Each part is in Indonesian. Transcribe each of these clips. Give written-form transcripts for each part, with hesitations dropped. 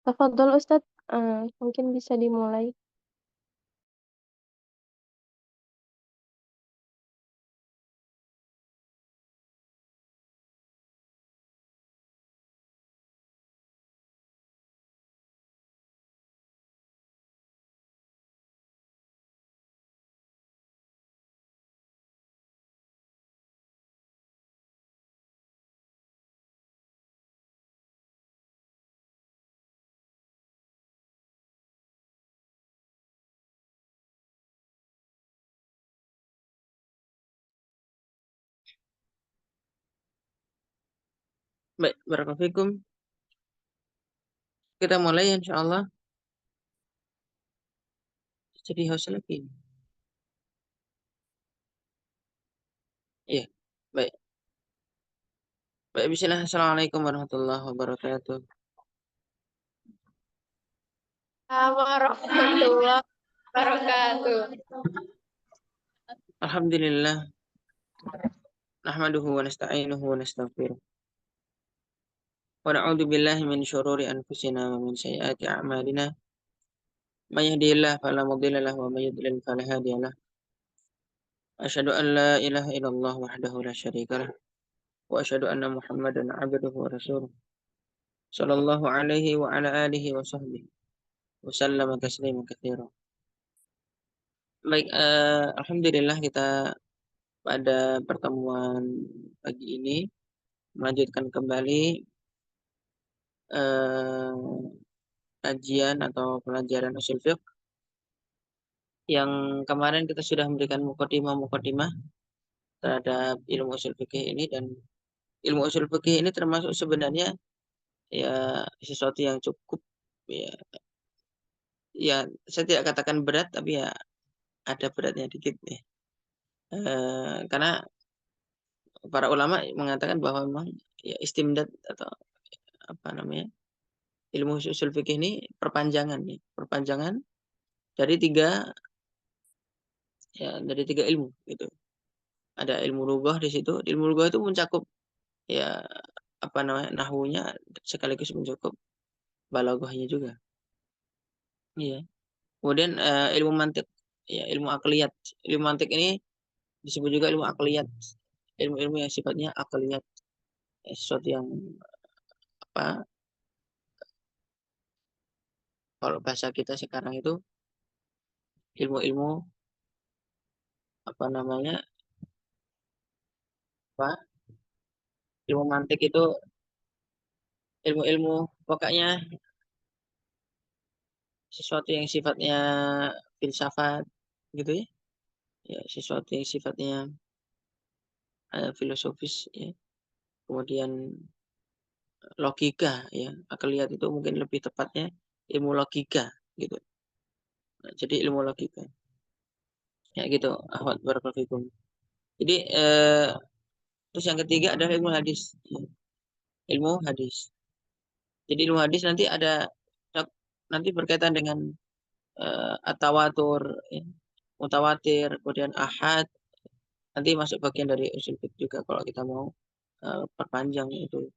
Tafadhol Ustadz, mungkin bisa dimulai. Baik, barakallahu. Kita mulai insya Allah. Jadi host lagi. Iya, baik. Baik, bismillah. Assalamualaikum warahmatullahi wabarakatuh. Warahmatullahi wabarakatuh. Alhamdulillah. Nahmaduhu wa nasta'inuhu wa nastaghfiruh. Wa na'udzu billahi min syururi anfusina wa min sayyiati a'malina. May yahdihillahu fala mudilla lahu wa may yudlil fala hadiya lahu. Asyhadu an la ilaha illallah wahdahu la syarika lah. Wa asyhadu anna Muhammadan 'abduhu wa rasuluh. Sallallahu alaihi wa ala alihi wa sahbihi wa sallama taslima katsiran. Baik, alhamdulillah kita pada pertemuan pagi ini melanjutkan kembali eh, kajian atau pelajaran usul fiqh yang kemarin kita sudah memberikan mukadimah terhadap ilmu usul fikih ini, dan ilmu usul fikih ini termasuk sebenarnya ya sesuatu yang cukup, ya, ya saya tidak katakan berat, tapi ya ada beratnya dikit nih. Karena para ulama mengatakan bahwa memang ya istimdad atau apa namanya, ilmu usul fikih ini perpanjangan dari tiga, dari tiga ilmu gitu. Ada ilmu lughah di situ. Ilmu lughah itu mencakup ya apa namanya, nahwunya, sekaligus mencakup balaghahnya juga. Iya. Kemudian ilmu mantik, ya ilmu akliyat. Ilmu mantik ini disebut juga ilmu akliyat. Ilmu-ilmu yang sifatnya akliyat, sesuatu yang apa, kalau bahasa kita sekarang itu ilmu-ilmu apa namanya, apa, ilmu mantik itu ilmu-ilmu, pokoknya sesuatu yang sifatnya filsafat gitu ya. Ya, sesuatu yang sifatnya filosofis ya. Kemudian logika ya. Akliyat itu mungkin lebih tepatnya ilmu logika gitu. Nah, jadi ilmu logika. Ya gitu. Ahwat barakallahu fikum. Jadi terus yang ketiga adalah ilmu hadis. Ya. Ilmu hadis. Jadi ilmu hadis nanti ada, nanti berkaitan dengan at-tawatur, ya, mutawatir, kemudian ahad, nanti masuk bagian dari usul fiqh juga kalau kita mau perpanjang itu.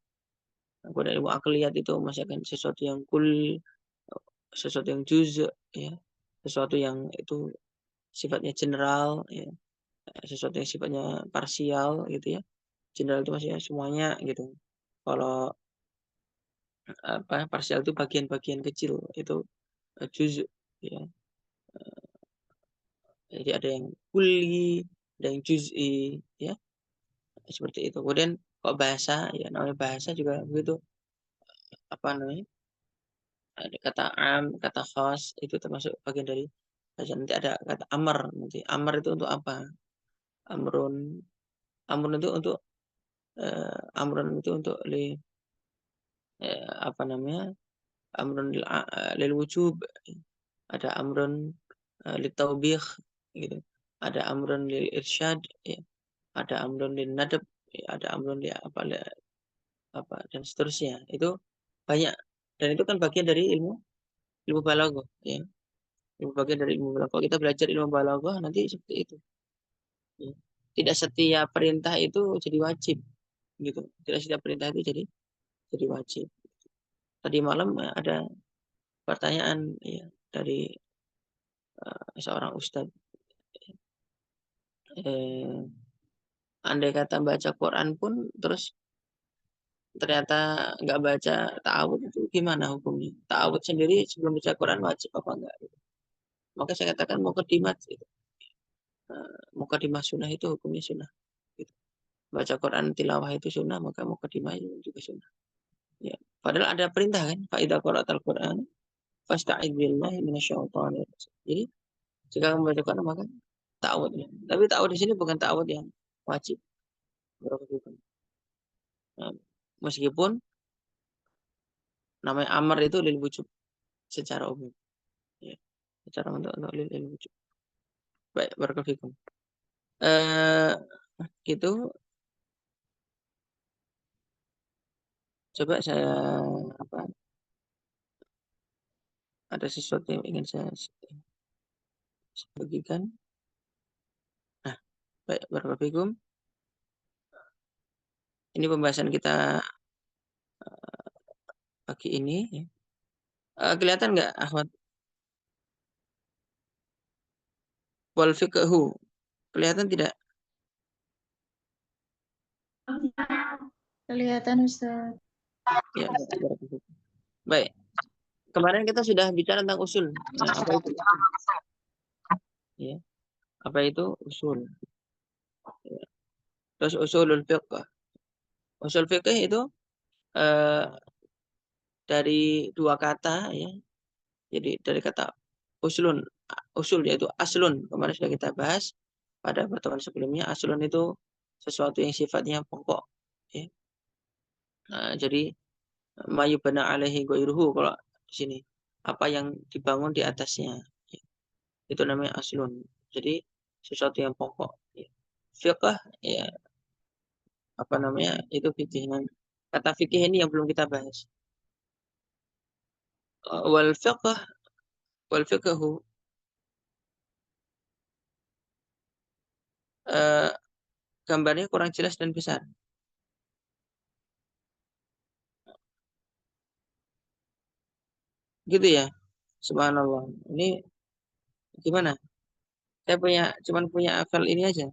Kemudian ilmu akliyat itu masih akan sesuatu yang sesuatu yang juz, ya, sesuatu yang itu sifatnya general, ya, sesuatu yang sifatnya parsial gitu ya. General itu maksudnya semuanya gitu. Kalau apa, parsial itu bagian-bagian kecil, itu juz ya. Jadi ada yang kulli, ada yang juz'i ya, seperti itu. Kemudian kok bahasa, ya namanya bahasa juga begitu, apa namanya, ada kata am, kata khas, itu termasuk bagian dari bahasa. Nanti ada kata amr, nanti amr itu untuk apa? Amrun, amrun itu untuk amrun itu untuk apa namanya, amrun lil wujub, ada amrun lil taubih gitu, ada amrun lil irsyad ya, ada amrun lil nadab ya, ada amrun lil apa dan seterusnya. Itu banyak, dan itu kan bagian dari ilmu ilmu balaghah ya. Ilmu bagian dari ilmu balaghah. Kalau kita belajar ilmu balaghah nanti seperti itu. Ya. Tidak setiap perintah itu jadi wajib gitu. Tidak setiap perintah itu jadi wajib. Tadi malam ada pertanyaan ya dari seorang ustadz. Andai kata baca Quran pun terus ternyata nggak baca ta'awudz itu gimana hukumnya? Ta'awudz sendiri sebelum baca Quran wajib apa enggak? Gitu. Maka saya katakan mukadimah itu. Mukadimah sunnah itu hukumnya sunnah. Gitu. Baca Quran tilawah itu sunnah, maka mukadimah itu juga sunnah. Ya. Padahal ada perintah kan, fa idza qara'tal Quran fasta'idz billahi minasyaitonir rajim. Jadi jika kamu baca Quran maka ta'awudz ya. Tapi ta'awudz di sini bukan ta'awudz yang wajib. Nah, meskipun namanya amar itu lil wujub secara umum. Ya. Secara untuk lil wujub. Baik, barakallahu fikum. Itu coba saya apa? Ada sesuatu yang ingin saya bagikan. Nah, baik, barakallahu fikum. Ini pembahasan kita pagi ini. Ya. Kelihatan nggak, Ahmad? Wal fiqhu. Kelihatan tidak? Kelihatan Ustaz. Ya, barakallahu fikum. Baik. Kemarin kita sudah bicara tentang usul. Nah, apa itu usul? Ya. Apa itu usul? Ya. Terus usulul fiqh. Usul fiqh itu eh, dari dua kata ya. Jadi dari kata usulun, usul yaitu aslun. Kemarin sudah kita bahas pada pertemuan sebelumnya. Aslun itu sesuatu yang sifatnya pokok. Ya. Nah, jadi mayubana alaihi ghairuhu kalau di sini apa yang dibangun di atasnya. Ya. Itu namanya aslun. Jadi sesuatu yang pokok. Ya. Fiqh ya apa namanya itu fikih. Kata fikih ini yang belum kita bahas. Wal fiqh wal fiqhu gambarnya kurang jelas dan besar. Gitu ya. Subhanallah. Ini gimana? Saya cuman punya hafal ini aja.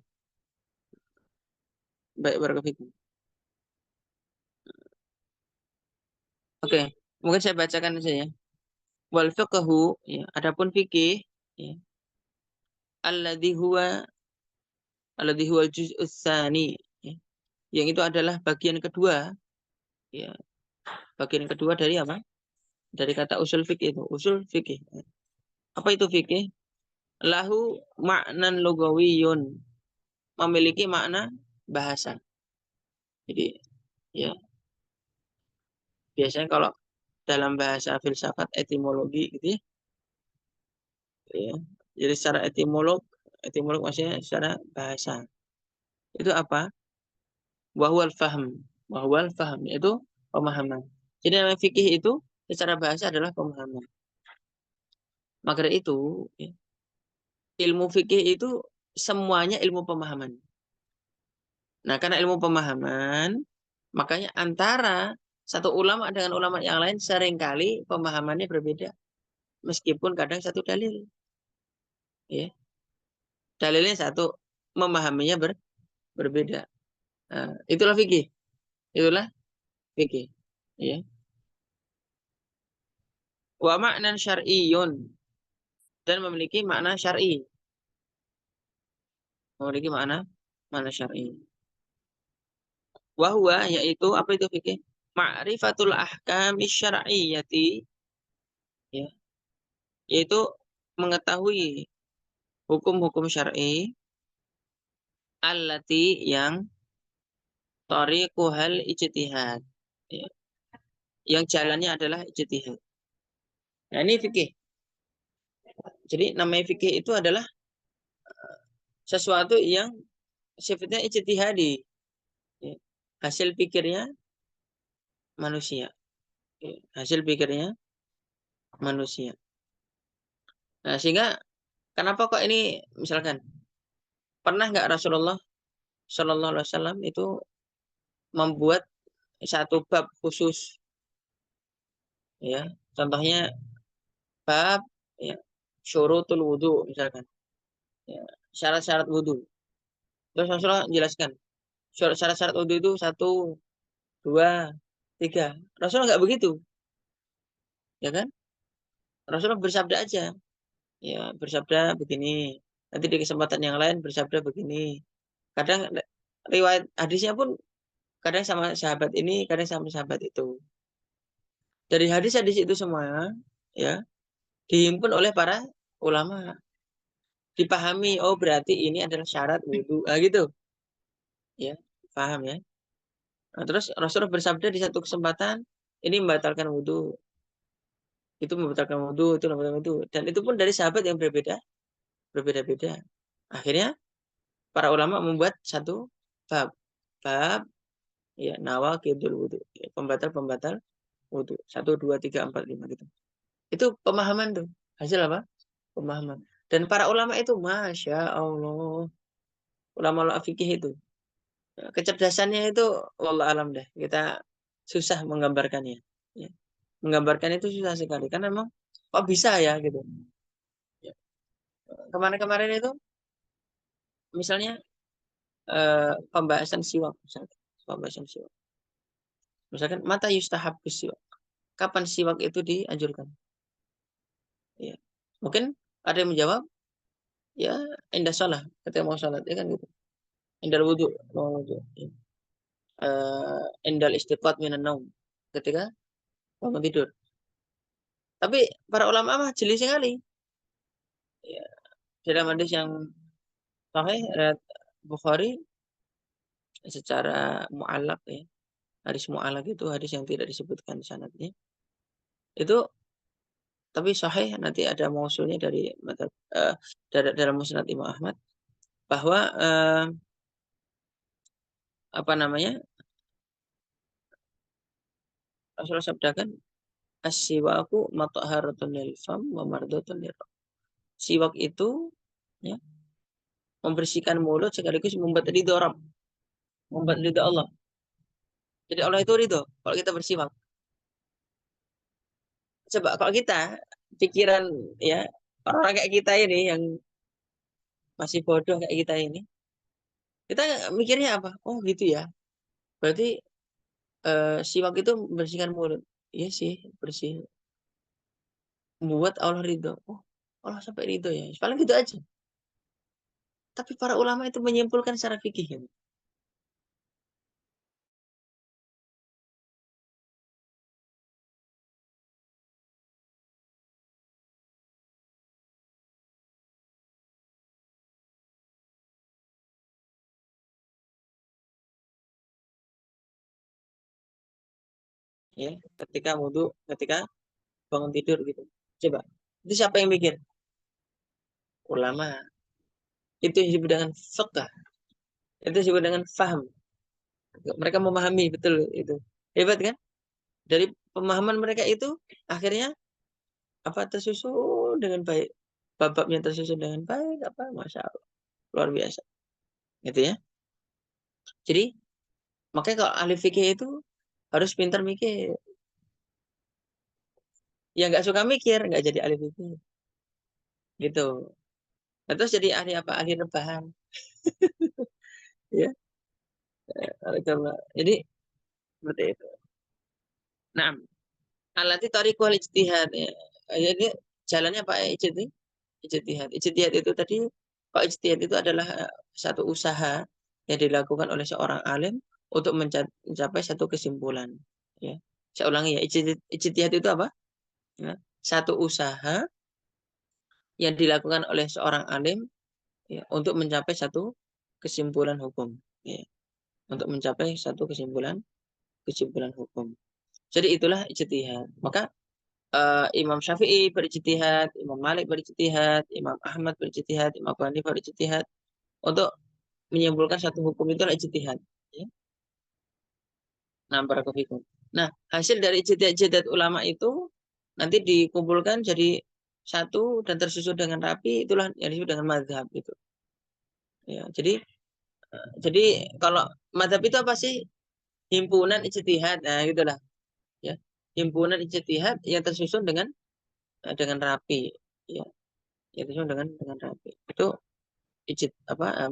Baik, barakallahu. Oke, mungkin saya bacakan saja ya. Wal fiqhu ya, adapun fikih ya, alladzi huwa al-juz'us tsani ya. Yang itu adalah bagian kedua ya. Bagian kedua dari apa? Dari kata usul fikih itu, usul fikih. Apa itu fikih? Lahu ma'nan lugawiyyun. Memiliki makna bahasa. Jadi ya, biasanya kalau dalam bahasa filsafat etimologi gitu ya, ya. Jadi secara etimolog maksudnya secara bahasa. Itu apa? Wahwal fahm. Wahwal fahm itu pemahaman. Jadi namanya fikih itu secara bahasa adalah pemahaman. Maka dari itu, ya, ilmu fikih itu semuanya ilmu pemahaman. Nah, karena ilmu pemahaman, makanya antara satu ulama dengan ulama yang lain seringkali pemahamannya berbeda. Meskipun kadang satu dalil. Ya. Dalilnya satu, memahaminya berbeda. Nah, itulah fikih. Itulah fikih. Ya. Wa maknan syar'iyyun dan memiliki makna syar'i. Memiliki makna syar'i. Wa huwa yaitu apa itu fikih? Ma'rifatul ahkami syar'iyyati ya, yaitu mengetahui hukum-hukum syar'i allati yang tariquhal ijtihad. Ya. Yang jalannya adalah ijtihad. Nah, ini fikih. Jadi namanya fikih itu adalah sesuatu yang sifatnya ijtihadi. Ya. Hasil pikirnya manusia. Ya. Hasil pikirnya manusia. Nah, sehingga kenapa kok ini misalkan pernah nggak Rasulullah Shallallahu Alaihi Wasallam itu membuat satu bab khusus, ya. Contohnya bab ya syurutul wudu misalkan. Ya, syarat-syarat wudu. Terus Rasulullah jelaskan syarat-syarat wudu itu 1, 2, 3. Rasulullah nggak begitu, ya kan? Rasulullah bersabda aja, ya bersabda begini. Nanti di kesempatan yang lain bersabda begini. Kadang riwayat hadisnya pun kadang sama sahabat ini, kadang sama sahabat itu. Dari hadis-hadis itu semua, ya dihimpun oleh para ulama. Dipahami, oh berarti ini adalah syarat wudhu. Nah, gitu. Ya, paham ya. Nah, terus Rasulullah bersabda di satu kesempatan, ini membatalkan wudhu. Itu membatalkan wudhu, itu membatalkan wudhu. Dan itu pun dari sahabat yang berbeda-beda. Akhirnya para ulama membuat satu bab. Bab ya nawaqidul wudhu. Ya, pembatal-pembatal wudhu. 1, 2, 3, 4, 5 gitu. Itu pemahaman tuh. Hasil apa? Pemahaman. Dan para ulama itu, Masya Allah. Ulama-ulama fikih itu. Kecerdasannya itu, wallah alam deh. Kita susah menggambarkannya. Ya. Menggambarkan itu susah sekali. Karena memang, kok bisa ya gitu. Ya. Kemarin-kemarin itu, misalnya, pembahasan siwak. Misalkan. Pembahasan siwak. Misalkan, mata yustahab siwak. Kapan siwak itu dianjurkan? Ya. Mungkin ada yang menjawab, ya, indah sholat. Ketika mau sholat. Ya kan gitu. Indal wudhu. Mau wudhu. Ya. Indal istiqat minan naum. Ketika bangun tidur. Tapi para ulama mah jeli sekali. Ya, dalam hadis yang sahih riwayat Bukhari secara mu'allaq ya. Hadis mu'allaq itu hadis yang tidak disebutkan sanadnya. Itu tapi sahih nanti ada mausulnya dari dalam Musnad Imam Ahmad bahwa apa namanya? Rasulullah sabdakan as-siwaku mathaharatun lil fam wa mardatun lir. Siwak itu ya, membersihkan mulut sekaligus membuat ridho Rabb, membuat ridho Allah. Jadi Allah itu ridho kalau kita bersiwak. Coba kalau kita pikiran ya orang kayak kita ini yang masih bodoh kayak kita mikirnya apa? Oh gitu ya. Berarti siwak itu membersihkan mulut. Iya sih, bersih. Membuat Allah ridho. Oh, Allah sampai ridho ya. Paling gitu aja. Tapi para ulama itu menyimpulkan secara fikih. Ya. Ya, ketika wudhu, ketika bangun tidur gitu. Coba, itu siapa yang mikir? Ulama. Itu yang disebut dengan fiqh. Itu disebut dengan faham. Mereka memahami betul itu. Hebat kan? Dari pemahaman mereka itu akhirnya apa tersusun dengan baik. Bababnya tersusun dengan baik apa Masya Allah. Luar biasa. Gitu ya. Jadi makanya kalau ahli fikih itu harus pintar mikir. Yang nggak suka mikir nggak jadi ahli fikih. Gitu. Nah, terus jadi ahli apa? Ahli rebahan. Ya. Jadi seperti itu. Nah, alati tariqul ijtihad ya. Jadi jalannya Pak Ijtihad. Ijtihad. Ijtihad itu tadi Pak ijtihad itu adalah satu usaha yang dilakukan oleh seorang alim untuk mencapai satu kesimpulan. Ya. Saya ulangi ya, ijtihad itu apa? Ya. Satu usaha yang dilakukan oleh seorang alim ya, untuk mencapai satu kesimpulan hukum. Ya. Untuk mencapai satu kesimpulan hukum. Jadi itulah ijtihad. Maka Imam Syafi'i berijtihad, Imam Malik berijtihad, Imam Ahmad berijtihad, Imam Abu Hanifah berijtihad untuk menyimpulkan satu hukum itu adalah ijtihad. Ya. Nah, barakallahu. Nah, hasil dari ijtihad ulama itu nanti dikumpulkan jadi satu dan tersusun dengan rapi, itulah yang disebut dengan mazhab itu. Ya, jadi kalau mazhab itu apa sih? Himpunan ijtihad. Nah, gitulah. Ya. Himpunan ijtihad yang tersusun dengan dengan rapi, ya. Itu dengan rapi. Itu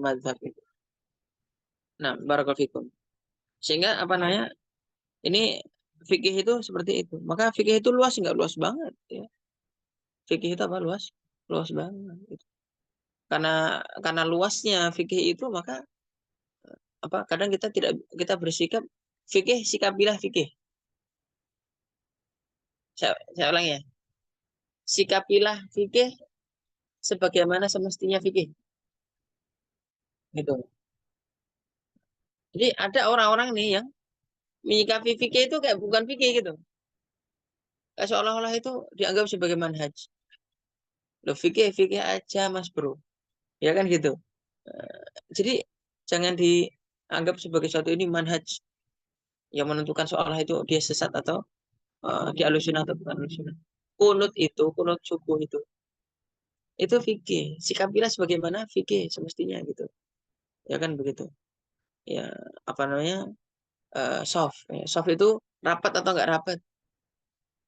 mazhab itu. Nah, barakallahu fikum. Sehingga apa namanya? Ini fikih itu seperti itu. Maka fikih itu luas nggak luas banget, ya. Fikih itu apa luas? Luas banget gitu. Karena luasnya fikih itu maka kadang kita bersikap fikih, sikapilah fikih. Saya ulangi ya. Sikapilah fikih sebagaimana semestinya fikih. Gitu. Jadi ada orang-orang nih yang menyikapi fikih itu kayak bukan fikih gitu. Kayak seolah-olah itu dianggap sebagai manhaj. Loh, fikih aja Mas Bro. Ya kan gitu. Jadi jangan dianggap sebagai suatu ini manhaj yang menentukan seolah itu dia sesat atau di alusun atau bukan alusun. Kunut subuh itu fikih. Sikapilah sebagaimana fikih semestinya gitu. Ya kan begitu. Ya apa namanya? Soft. Ya, soft itu rapat atau enggak rapat.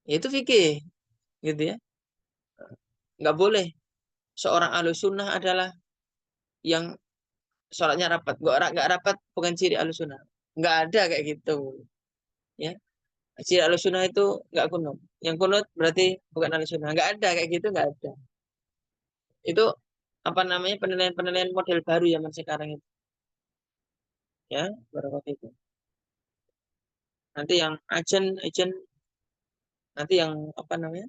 Ya, itu fikih gitu ya. Nggak boleh seorang alusunnah adalah yang sholatnya rapat. Nggak rapat bukan ciri alusunnah. Nggak ada kayak gitu. Ya. Ciri alusunnah itu nggak kunut. Yang kunut berarti bukan alusunnah. Nggak ada kayak gitu, nggak ada. Itu apa namanya penilaian-penilaian model baru zaman sekarang itu. Ya, beberapa itu. Nanti yang ajen nanti yang apa namanya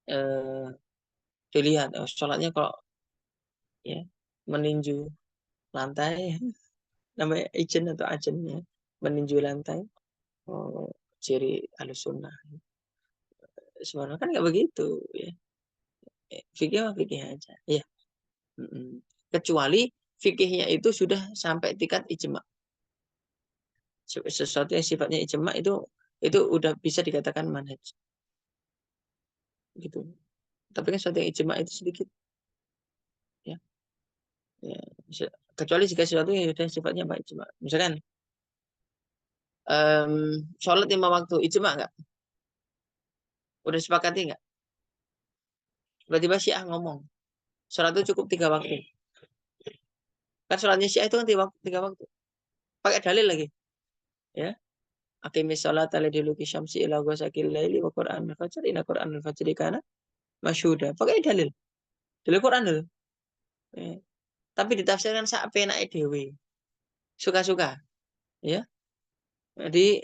eh dilihat sholatnya kok ya meninju lantai namanya ajen atau ajennya meninju lantai. Oh, ciri alusunnah. Sebenarnya kan nggak begitu ya. Fikih mah fikih aja. Ya. Kecuali fikihnya itu sudah sampai tingkat ijma. Sesuatu yang sifatnya ijma itu udah bisa dikatakan manhaj gitu. Tapi kan sesuatu yang ijma itu sedikit ya. Ya. Kecuali jika sesuatu yang sudah sifatnya baik ijma. Misalkan sholat 5 waktu ijma nggak? Udah sepakati nggak? Tiba-tiba Syiah ngomong sholat itu cukup 3 waktu. Kan sholatnya Syiah itu kan 3 waktu. Pakai dalil lagi. Ya. Aqimis sholata liduluki syamsi ila ghasaqil laili wa qur'anal fajr inna qur'anal fajri kana masyhuda. Pakai dalil. Dalil Quran dulu. Ya. Tapi ditafsirkan sak penake dhewe. Suka-suka, ya. Jadi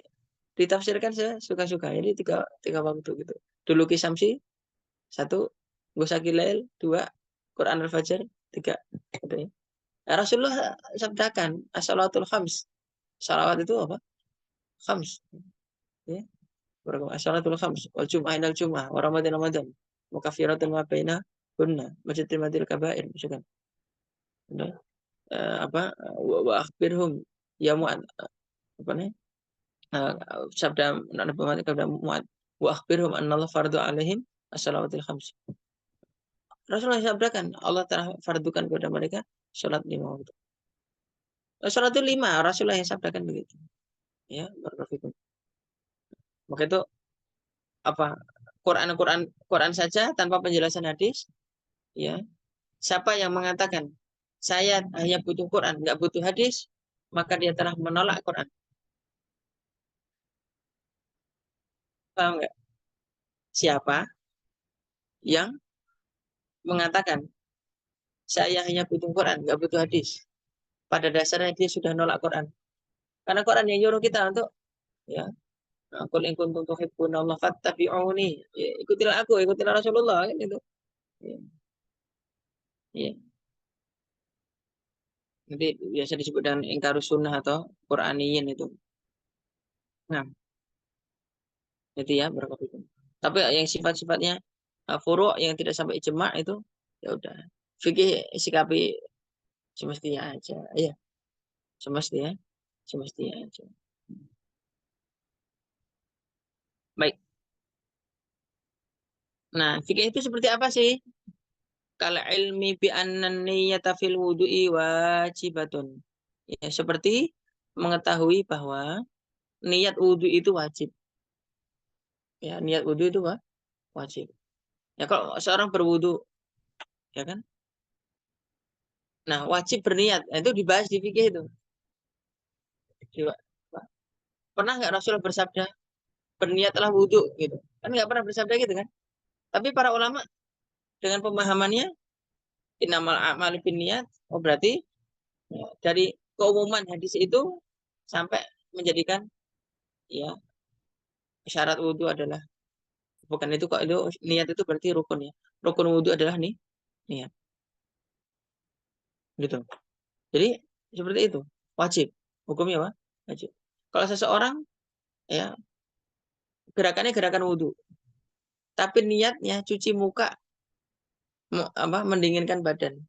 ditafsirkan sesuka-suka. Jadi tiga waktu gitu. Duluki syamsi 1, ghasaqil lail 2, Quran al-Fajr 3. Gitu ya. Nah, Rasulullah sabdakan as-salatul khams. Salawat itu apa? Khams. Ya. As-salatul khams wal jum'ah ilal jum'ah wa ramadan ramadan mukaffiratun ma baina kunna majtamatil kaba'ir misalkan. Nah, wa akhbirhum ya Mu'ad apa nih? Eh, sabda Nabi Muhammad kepada Mu'ad wa akhbirhum annallahu fardu alaihim as-salawatil khams. Rasulullah sabdakan Allah telah fardukan kepada mereka salat 5 waktu. Salat itu 5, Rasulullah yang sabdakan begitu. Ya, barakallahu. Maka itu apa? Quran Quran Quran saja tanpa penjelasan hadis, ya. Siapa yang mengatakan saya hanya butuh Quran, nggak butuh hadis, maka dia telah menolak Quran. Paham nggak? Siapa yang mengatakan saya hanya butuh Quran, nggak butuh hadis. Pada dasarnya dia sudah nolak Quran. Karena Quran yang nyuruh kita untuk ya, qul in kuntum tuhibbunallaha fattabi'uni. Ya, ikutilah aku, ikutilah Rasulullah kan itu. Ya, ya. Nanti biasa disebut dengan ingkarus sunnah atau Quraniyin itu. Nah, itu ya berapa itu. Tapi yang sifat-sifatnya furu' yang tidak sampai ijma itu ya udah. Fikih sikapi semestinya aja. Iya, semestinya, semestinya aja. Baik. Nah, fikih itu seperti apa sih? Kalau ilmi bi annan niyyata fil wudu'i wajibatun. Ya, seperti mengetahui bahwa niat wudu itu wajib. Ya, niat wudu itu wajib. Ya kalau seorang berwudu, ya kan? Nah, wajib berniat. Nah, itu dibahas di fikih itu. Di- Pernah nggak Rasulullah bersabda, berniatlah wudu gitu? Kan nggak pernah bersabda gitu kan? Tapi para ulama dengan pemahamannya, innamal a'malu binniyat, oh berarti ya, dari keumuman hadis itu sampai menjadikan ya syarat wudu adalah bukan itu kok, itu niat itu berarti rukun ya. Rukun wudu adalah nih niat gitu. Jadi seperti itu. Wajib. Hukumnya apa? Wajib. Kalau seseorang ya gerakannya gerakan wudhu, tapi niatnya cuci muka, apa mendinginkan badan.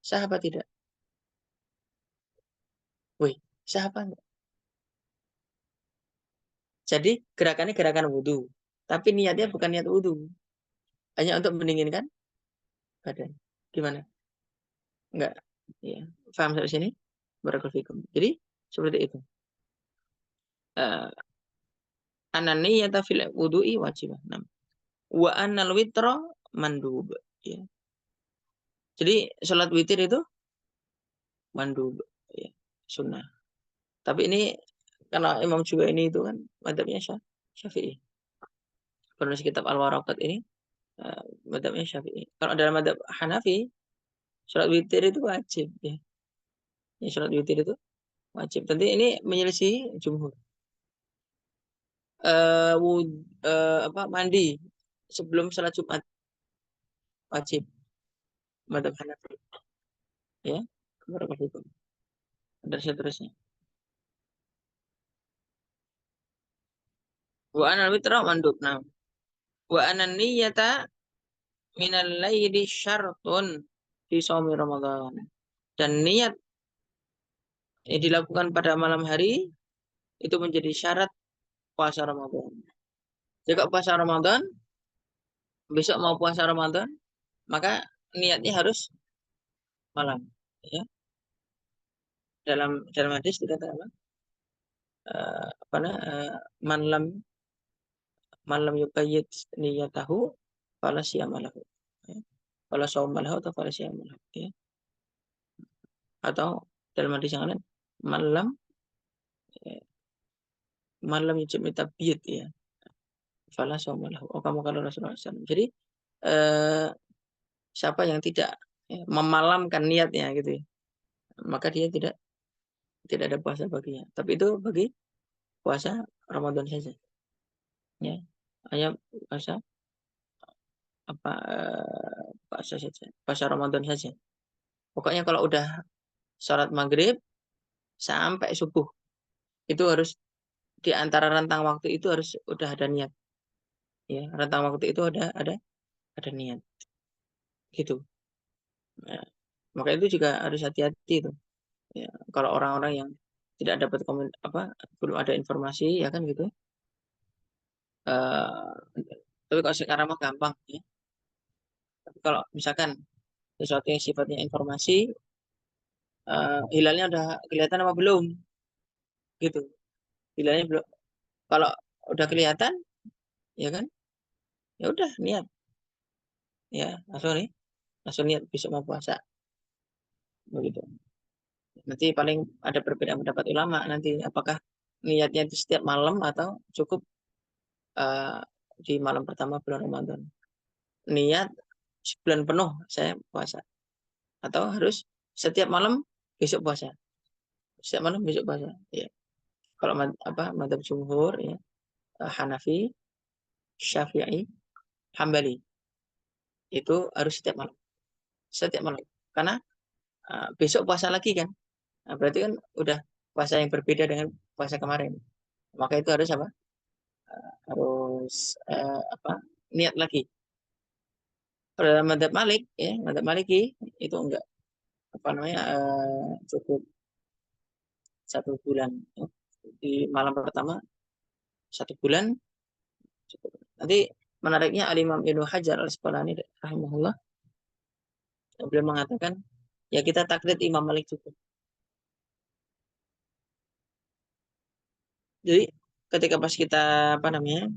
Sah apa tidak? Wih, sah apa enggak? Jadi gerakannya gerakan wudhu, tapi niatnya bukan niat wudhu, hanya untuk mendinginkan badan. Gimana? Enggak. Ya. Paham sampai sini? Barakallahu fikum. Jadi seperti itu. Uh, Ananiyata fil wudu'i wajib. Nah, wa annal witra mandub. Ya. Jadi sholat witir itu mandub, ya, sunnah. Tapi ini karena Imam juga ini itu kan madhabnya Syafi'i. Penulis kitab Al-Waraqat ini madhabnya Syafi'i. Kalau dalam madhab Hanafi, sholat witir itu wajib ya. Ya, sholat witir itu wajib. Tentu ini menyelisih jumhur. Apa mandi sebelum sholat Jumat wajib madhab Hanafi ya. Barakallahu. Dan seterusnya. Wa anal witra mandub. Nah, wa anan niyyata minal laili syartun fi shaumi Ramadan. Dan niat yang dilakukan pada malam hari itu menjadi syarat puasa Ramadan. Jika puasa Ramadan, besok mau puasa Ramadan, maka niatnya harus malam. Ya, dalam hadis dikatakan apa? Apa manlam manlam yuqayyid niyatahu fala siyamalahu. Ya. Fala saumalahu atau fala siyamalahu. Ya. Atau dalam hadis yang lain, malam ya, malam yujib tabiat ya. Fala saumalahu. Oh kamu kalau Rasulullah SAW. Jadi eh, siapa yang tidak ya, memalamkan niatnya gitu ya, maka dia tidak tidak ada puasa baginya. Tapi itu bagi puasa Ramadan saja. Ya, hanya puasa apa puasa saja, puasa Ramadan saja. Pokoknya kalau udah sholat maghrib sampai subuh itu harus di antara rentang waktu itu harus udah ada niat. Ya, rentang waktu itu ada niat gitu. Nah, maka itu juga harus hati-hati itu. Ya, kalau orang-orang yang tidak dapat apa belum ada informasi ya kan gitu. Tapi kalau sekarang mah gampang ya. Tapi kalau misalkan sesuatu yang sifatnya informasi, hilalnya udah kelihatan apa belum? Gitu. Hilalnya belum. Kalau udah kelihatan, ya kan? Ya udah niat, ya langsung nih, langsung niat besok mau puasa, begitu. Nanti paling ada perbedaan pendapat ulama nanti apakah niatnya itu setiap malam atau cukup eh, di malam pertama bulan Ramadan. Niat sebulan penuh saya puasa atau harus setiap malam besok puasa. Setiap malam besok puasa. Ya. Kalau apa madzhab jumhur ya Hanafi, Syafi'i, Hambali itu harus setiap malam. Setiap malam. Karena besok puasa lagi kan. Nah, berarti kan udah puasa yang berbeda dengan puasa kemarin. Maka itu harus apa? Harus apa? Niat lagi. Kalau dalam madzhab Malik ya, madzhab Maliki itu enggak apa namanya cukup 1 bulan ya. Di malam pertama 1 bulan cukup. Nanti menariknya Al-Imam Ibnu Hajar Al-Asqalani rahimahullah beliau mengatakan ya kita taklid Imam Malik cukup. Jadi ketika pas kita apa namanya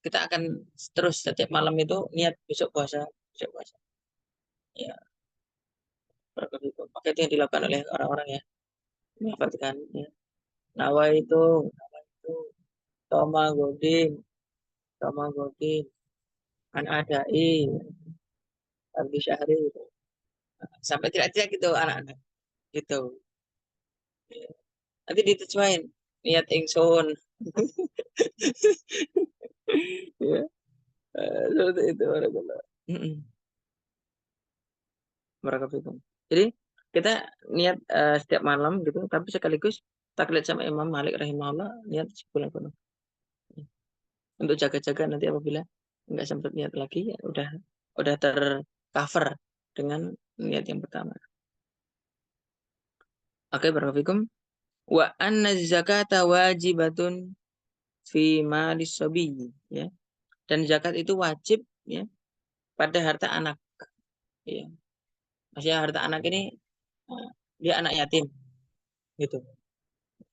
kita akan terus setiap malam itu niat besok puasa. Ya, maka itu yang dilakukan oleh orang-orang ya. Perhatikan ya. Nawa itu Toma Godin, an adai, Abdi Syahri gitu. Sampai tidak gitu anak-anak gitu. Nanti diterjemahin niat ingsun. Ya, seperti itu barakallah. Barakallahu. Jadi kita niat setiap malam gitu, tapi sekaligus taklid sama Imam Malik rahimahullah niat sebulan penuh. Untuk jaga-jaga nanti apabila nggak sempat niat lagi, ya udah tercover dengan niat yang pertama. Oke, barakallahu. Wa anna zakata wajibatun fi malis sabi, ya. Dan zakat itu wajib ya pada harta anak, ya. Maksudnya harta anak ini dia anak yatim gitu.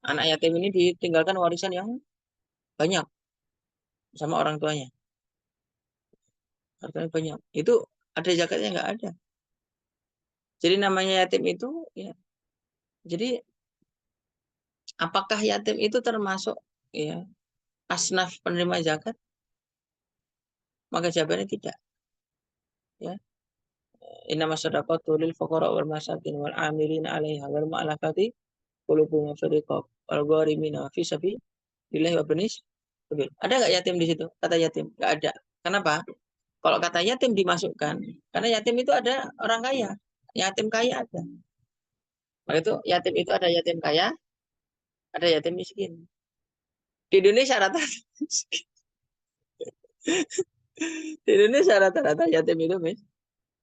Anak yatim ini ditinggalkan warisan yang banyak sama orang tuanya. Hartanya banyak. Itu ada zakatnya nggak ada. Jadi namanya yatim itu ya. Jadi apakah yatim itu termasuk ya asnaf penerima zakat? Maka jawabannya tidak. Ya. Innama shadaqatu lil fuqara wal masakin wal amilina 'alaiha wal mu'allafati qulubuhum fi riqab wal gharimina fi sabilillahi wa binis sabil. Ada nggak yatim di situ? Kata yatim, nggak ada. Kenapa? Kalau kata yatim dimasukkan, karena yatim itu ada orang kaya, yatim kaya ada. Maka itu yatim itu ada yatim kaya, ada yatim miskin. Di Indonesia rata-rata di Indonesia rata-rata yatim itu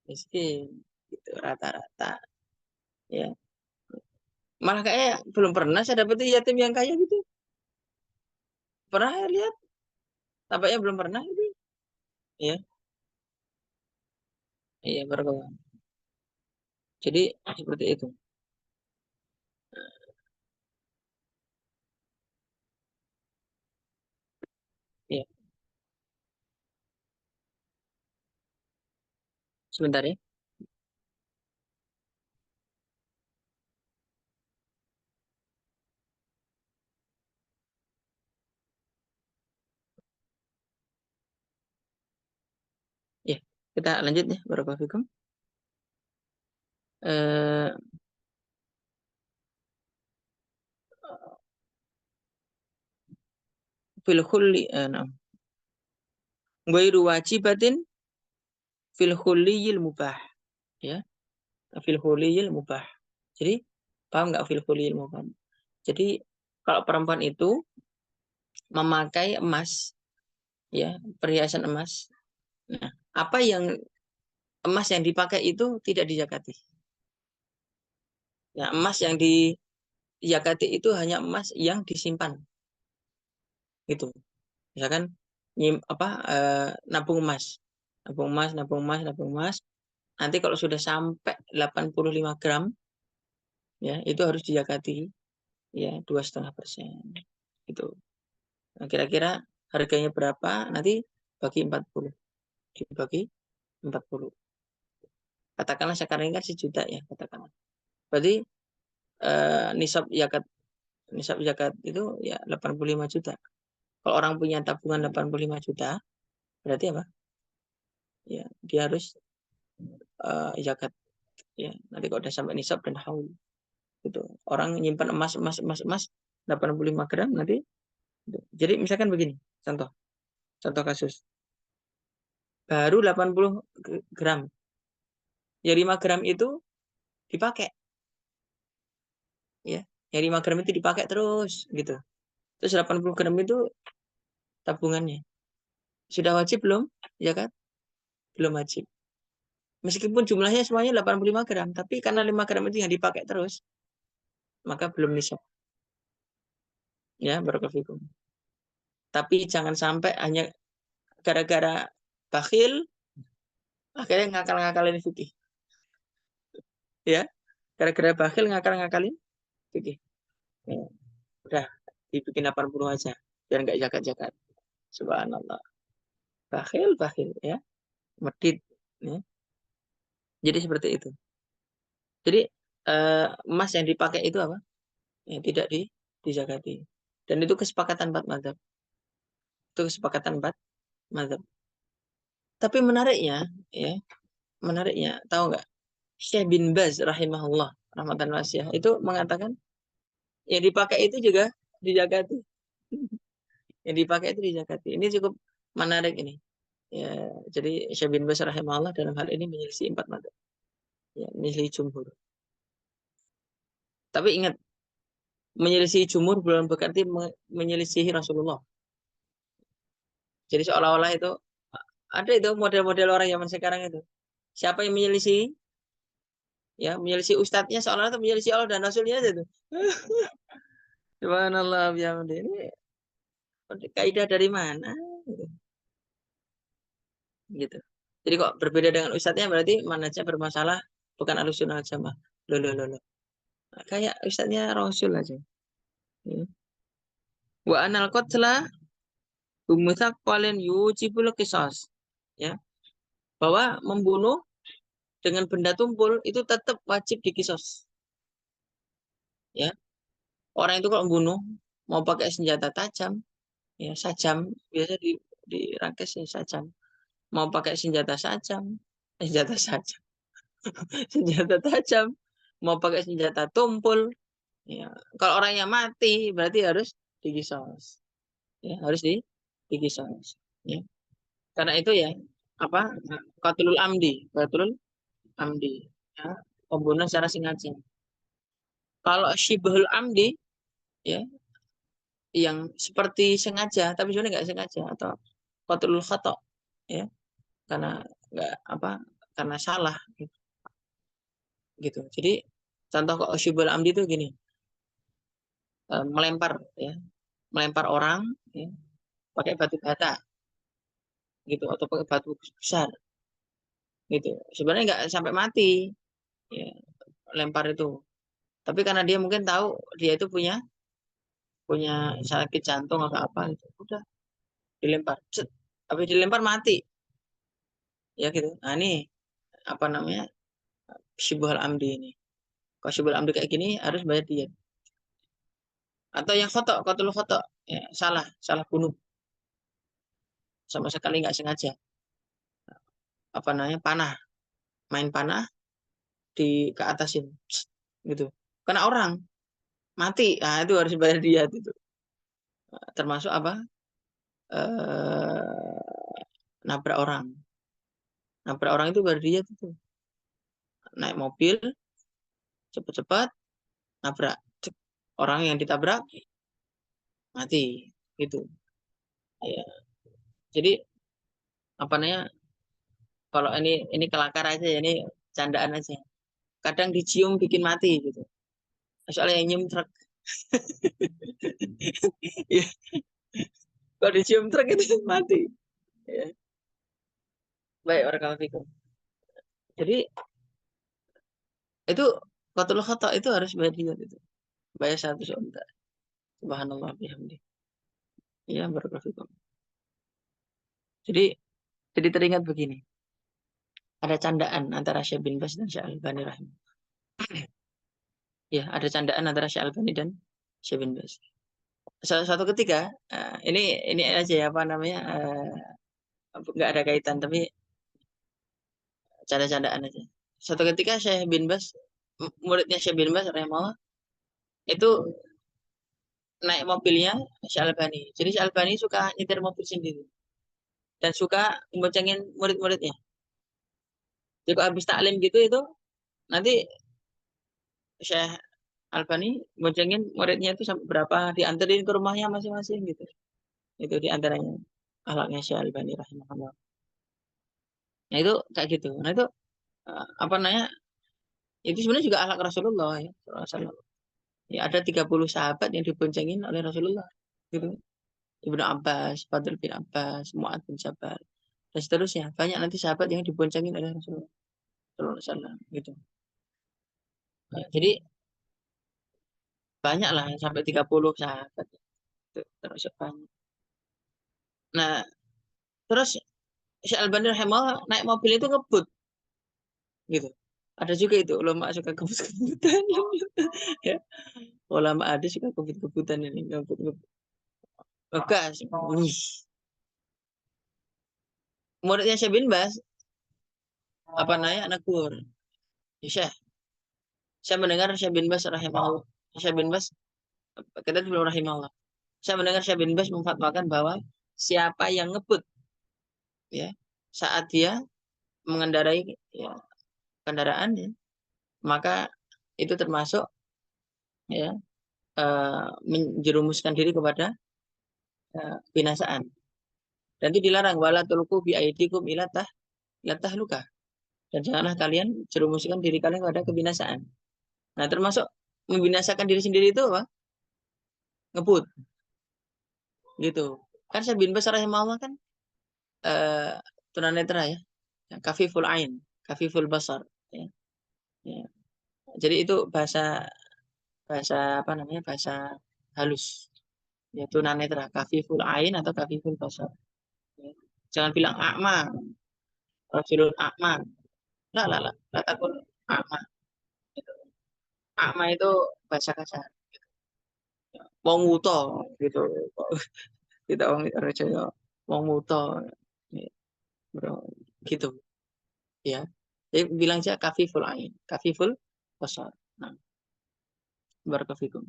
miskin, gitu rata-rata. Ya, malah kayak belum pernah saya dapet yatim yang kaya gitu. Pernah ya lihat? Tampaknya belum pernah itu. Ya, iya berkembang. Jadi seperti itu. Ya, sebentar ya. Ya, kita lanjut ya, barakallahu. Eh, fil khulli, nah. Ghairu wajibatin fil khulliyil mubah, ya. Fil khulliyil mubah. Jadi paham nggak fil khulliyil mubah? Jadi kalau perempuan itu memakai emas, ya, perhiasan emas. Nah, apa yang emas yang dipakai itu tidak dizakati. Ya, emas yang dizakati itu hanya emas yang disimpan, gitu. Misalkan nabung emas, nabung emas. Nanti kalau sudah sampai 85 gram, ya itu harus dizakati, ya 2,5%. Itu. Nah, kira-kira harganya berapa? Nanti bagi 40, dibagi 40. Katakanlah sekarang ini kan 1 juta ya, katakanlah. Berarti nisab zakat itu ya 85 juta. Kalau orang punya tabungan 85 juta, berarti apa? Ya, dia harus zakat, ya. Nanti kalau udah sampai nisab dan haul gitu. Orang nyimpan emas 85 gram nanti. Jadi misalkan begini, contoh kasus. Baru 80 gram. Ya 5 gram itu dipakai, ya. Ya 5 gram itu dipakai terus gitu. Terus 80 gram itu tabungannya. Sudah wajib belum? Ya kan? Belum wajib. Meskipun jumlahnya semuanya 85 gram, tapi karena 5 gram itu yang dipakai terus, maka belum nisab. Ya, barakallahu. Tapi jangan sampai hanya gara-gara bakhil akhirnya ngakal-ngakalin fikih. Ya, gara-gara bakhil ngakal-ngakalin fikih. Ya, udah dibikin 80 aja biar nggak zakat-zakat. Subhanallah. bakhil, ya, medit, ya. Jadi seperti itu. Jadi emas yang dipakai itu apa? Ya, tidak dizakati. Dan itu kesepakatan empat mazhab. Itu kesepakatan empat mazhab. Tapi menariknya, ya, tahu nggak? Syekh bin Baz rahimahullah, rahmatan wasi'ah, itu mengatakan yang dipakai itu juga dizakati. Yang dipakai itu dizakati. Ini cukup menarik ini. Ya, jadi Syekh bin Baz rahimahullah dalam hal ini menyelisih empat mazhab. Ya, menyelisih jumhur. Tapi ingat, menyelisih jumhur belum berarti menyelisihi Rasulullah. Jadi seolah-olah itu ada itu model-model orang zaman sekarang itu. Siapa yang menyelisih, ya menyelisih ustadznya seolah-olah itu menyelisih Allah dan Rasulnya aja tuh. Subhanallah, bihamdi. Ini kaidah dari mana? Gitu. Jadi kok berbeda dengan ustadznya berarti manhajnya bermasalah, bukan Ahlussunnah wal Jamaah. Loh, loh, loh, loh. Nah, kayak ustadznya Rasul aja. Ya. Wa anal qatla bumutsaqalin yujibul qisas. Ya, bahwa membunuh dengan benda tumpul itu tetap wajib dikisos. Ya, orang itu kalau membunuh mau pakai senjata tajam, ya sajam, biasa dirangkes ya sajam. Mau pakai senjata sajam, senjata sajam, senjata tajam, mau pakai senjata tumpul, ya. Kalau orangnya mati berarti harus dikisos. Ya, harus dikisos. Ya. Karena itu ya apa? Qatlul amdi, qatlul amdi. Ya, pembunuhan secara sengaja. Kalau syibhul amdi, ya, yang seperti sengaja tapi sebenarnya nggak sengaja, atau qatlul khata, ya, karena nggak apa, karena salah gitu. Jadi contoh kok syibhul amdi itu gini, melempar, ya, melempar orang, ya, pakai batu bata gitu, atau pakai batu besar gitu. Sebenarnya nggak sampai mati, ya, lempar itu. Tapi karena dia mungkin tahu dia itu punya punya sakit jantung atau apa gitu, udah dilempar. Cet. Tapi dilempar mati, ya gitu. Nah ini apa namanya, syibhul amdi ini. Kalau syibhul amdi kayak gini harus bayar dia. Atau yang khotok, qatul khotok, ya, salah bunuh, sama sekali nggak sengaja. Apa namanya, panah, main panah di ke atasin gitu. Kena orang mati, nah itu harus bayar dia itu. Termasuk apa? Nabrak orang. Nabrak orang itu bayar dia itu. Naik mobil cepat-cepat, nabrak. Cek. Orang yang ditabrak mati gitu. Ya. Jadi apa namanya? Kalau ini kelakar aja ya, ini candaan aja. Kadang dicium bikin mati gitu. Soalnya yang nyium truk. Ya, kalau dicium truk itu mati. Ya. Baik, warahmatullahi. Jadi itu qatul khata itu harus bayar dia itu. Bayar 100 unta. Subhanallah bihamdi. Ya, barakallahu. Jadi teringat begini. Ada candaan antara Syekh bin Baz dan Syekh Albani rahim. Ya, ada candaan antara Syekh Albani dan Syekh bin Baz. Suatu ketika, ini aja ya, apa namanya, nggak ada kaitan tapi canda-candaan aja. Suatu ketika Syekh bin Baz, muridnya Syekh bin Baz rahimahullah, itu naik mobilnya Syekh Albani. Jadi Syekh Albani suka nyetir mobil sendiri dan suka memboncengin murid-muridnya. Jadi kalau habis taklim gitu, itu nanti Syekh Albani boncengin muridnya itu sampai berapa, dianterin ke rumahnya masing-masing gitu. Itu diantaranya akhlaknya Syekh Albani rahimahullah. Nah itu kayak gitu. Nah itu apa namanya? Itu sebenarnya juga akhlak Rasulullah ya. Rasulullah. Ya ada 30 sahabat yang diboncengin oleh Rasulullah. Gitu. Ibnu Abbas, Fadl bin Abbas, Mu'ad bin Jabal, dan seterusnya. Banyak nanti sahabat yang diboncengin oleh Rasulullah Sallallahu Alaihi Wasallam gitu. Nah, jadi banyak lah sampai 30 sahabat. Itu termasuk banyak. Nah, terus Syekh Albani rahimahullah naik mobil itu ngebut gitu. Ada juga itu ulama suka kebut-kebutan. Ya, ulama ada suka kebut-kebutan ini, ngebut-ngebut. Ngegas. Wih. Muridnya Syekh bin Bas, apa namanya, negur. Ya, Syekh, saya mendengar Syekh bin Bas rahimahullah. Syekh bin Bas, kita dulu rahimahullah. Saya mendengar Syekh bin Bas memfatwakan bahwa siapa yang ngebut ya saat dia mengendarai ya, kendaraan ya, maka itu termasuk ya menjerumuskan diri kepada binasaan. Dan itu dilarang wala tulqu bi aidikum ila tahluka. Dan janganlah kalian jerumuskan diri kalian kepada kebinasaan. Nah, termasuk membinasakan diri sendiri itu apa? Ngebut gitu. Kan saya bin Bas rahimahullah kan eh tunanetra ya. Kafiful ain, kafiful basar ya. Ya. Jadi itu bahasa bahasa apa namanya? Bahasa halus. Ya tunanetra, kafiful ain atau kafiful basar. Ya. Jangan bilang akma, rajulun akma. Lah takut akma. Gitu. Akma itu bahasa kasar. Wong wuto gitu. Kita wong Raja wong wuto. Ya, bro. Gitu ya. Jadi bilang aja kafiful ain, kafiful basar. Nah, barakallahu.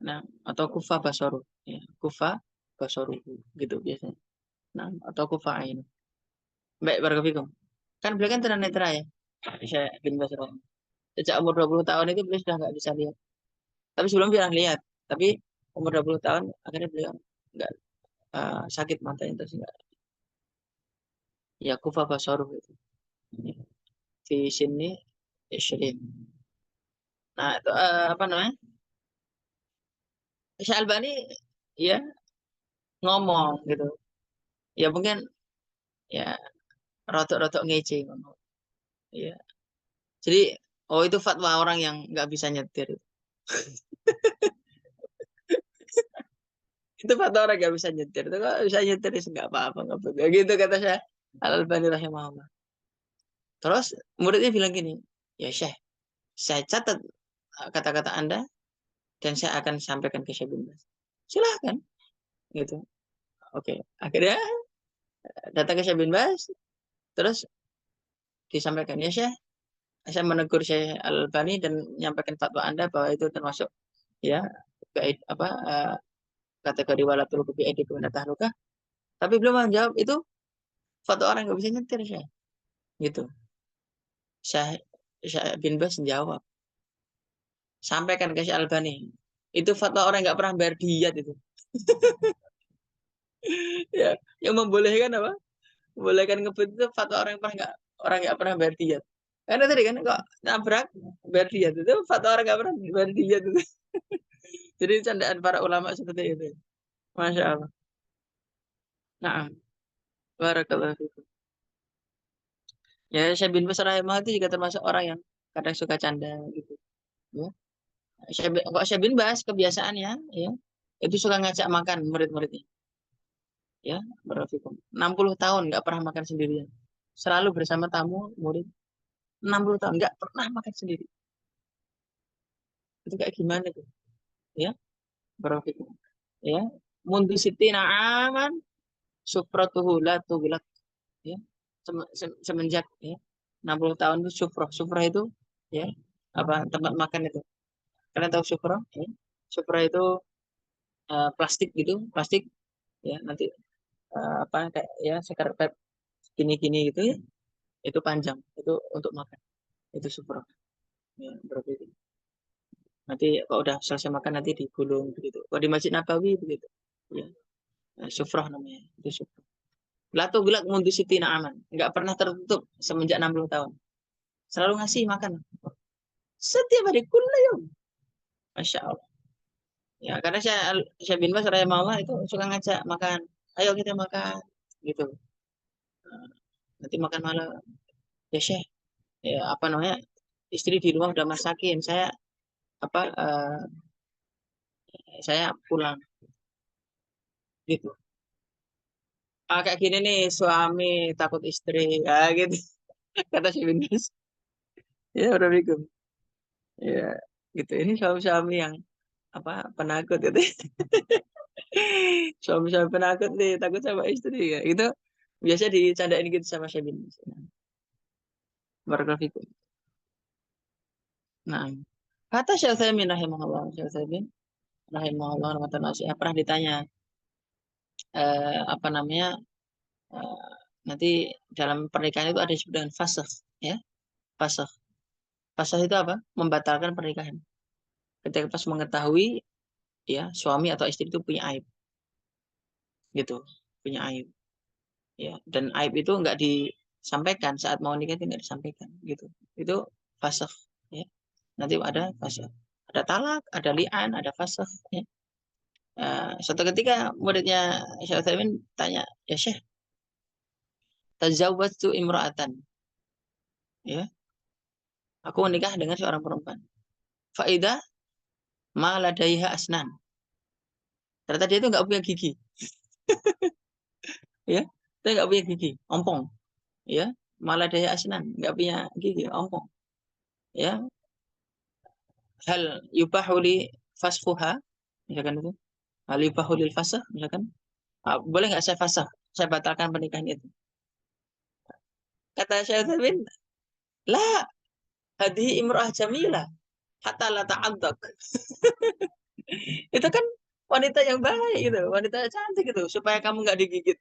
Nah, atau kufa basaru ya, kufa basaru gitu biasanya. Nah, atau kufa ain. Baik, barakallahu. Kan beliau kan tunanetra ya. Saya bin Basra. Sejak umur 20 tahun itu beliau sudah nggak bisa lihat. Tapi sebelum bilang lihat. Tapi umur 20 tahun akhirnya beliau nggak sakit matanya terus nggak. Ya kufa basaru itu. Di sini Isrin. Nah, itu apa namanya? Syekh Albani ya ngomong gitu. Ya mungkin ya rotok-rotok ngece ngomong. Ya. Jadi oh itu fatwa orang yang nggak bisa nyetir. Itu fatwa orang nggak bisa nyetir. Itu kalau bisa nyetir sih nggak apa-apa nggak apa-apa. Gitu kata saya Al Albani rahimahullah. Terus muridnya bilang gini, ya Syekh, saya catat kata-kata Anda dan saya akan sampaikan ke Syekh bin Baz. Silahkan gitu. Oke, akhirnya datang ke Syekh bin Baz, terus disampaikan ya Syekh, saya menegur Syekh Al Albani dan menyampaikan fatwa Anda bahwa itu termasuk ya apa kategori walatul kubi edi tahluka. Tapi belum menjawab itu foto orang nggak bisa nyetir saya gitu. Saya bin Bas menjawab, sampaikan ke Syekh Albani, itu fatwa orang nggak pernah bayar diat itu. Ya, yang membolehkan apa, membolehkan ngebut itu fatwa orang nggak pernah bayar diat. Karena tadi kan kok nabrak bayar diat itu fatwa orang nggak pernah bayar diat itu. Jadi candaan para ulama seperti itu. Masya Allah. Nah, barakallahu fikum. Ya, Syekh bin Bas rahimahullah itu juga termasuk orang yang kadang suka canda gitu. Ya. Kok Syekh bin Bas kebiasaannya ya itu suka ngajak makan murid-muridnya ya barakallahu 60 tahun nggak pernah makan sendirian, selalu bersama tamu murid. 60 tahun nggak pernah makan sendiri, itu kayak gimana tuh ya barakallahu ya mundu sitina aman sufratuhu la tughlaq ya. Semenjak ya 60 tahun itu sufrah itu ya apa tempat makan itu, kalian tahu sufrah ya? Sufrah itu plastik gitu, plastik ya nanti apa kayak ya sekarpet gini-gini gitu ya, itu panjang itu untuk makan, itu sufroh ya, berarti itu. Nanti kalau udah selesai makan nanti digulung begitu, kalau di Masjid Nabawi begitu ya. Nah, sufroh namanya itu sufroh. Latu gelak mundu siti aman, nggak pernah tertutup semenjak 60 tahun, selalu ngasih makan setiap hari kullum. Masya Allah ya, karena saya bin Bas rahimahullah itu suka ngajak makan, ayo kita makan gitu. Nah, nanti makan malam ya Syekh ya apa namanya, istri di rumah udah masakin, apa saya pulang gitu. Kayak gini nih, suami takut istri, ya gitu. Kata si Windows. Ya, udah bingung. Ya, gitu. Ini suami-suami yang apa penakut gitu. Suami-suami penakut nih, takut sama istri ya. Itu biasa dicandain gitu sama si Windows. Barakallahu fikum. Nah, kata Syekh Utsaimin rahimahullah, Syekh Utsaimin rahimahullah pernah ditanya apa namanya eh, nanti dalam pernikahan itu ada yang disebut dengan fasakh, ya. Fasakh. Fasakh itu apa? Membatalkan pernikahan. Ketika pas mengetahui ya suami atau istri itu punya aib, gitu, punya aib, ya. Dan aib itu nggak disampaikan saat mau nikah, itu nggak disampaikan, gitu. Itu fasakh, ya. Nanti ada fasakh, ada talak, ada li'an, ada fasakh, ya. Suatu ketika muridnya Syekh Utsaimin tanya, ya Syekh, tazawwajtu imra'atan, ya, aku menikah dengan seorang perempuan. Faida ma ladaiha asnan. Ternyata dia itu nggak punya gigi, ya. Dia nggak punya gigi, ompong, ya. Malah daya asnan, nggak punya gigi, ompong, ya. Hal yubahuli fasfuha, misalkan itu. Hal yubahulil fasah, misalkan. Boleh nggak saya fasah? Saya batalkan pernikahan itu. Kata Syaikhul, la, hadhi imra'ah jamilah, hatta la ta'addak. Itu kan wanita yang baik gitu, wanita yang cantik gitu, supaya kamu nggak digigit.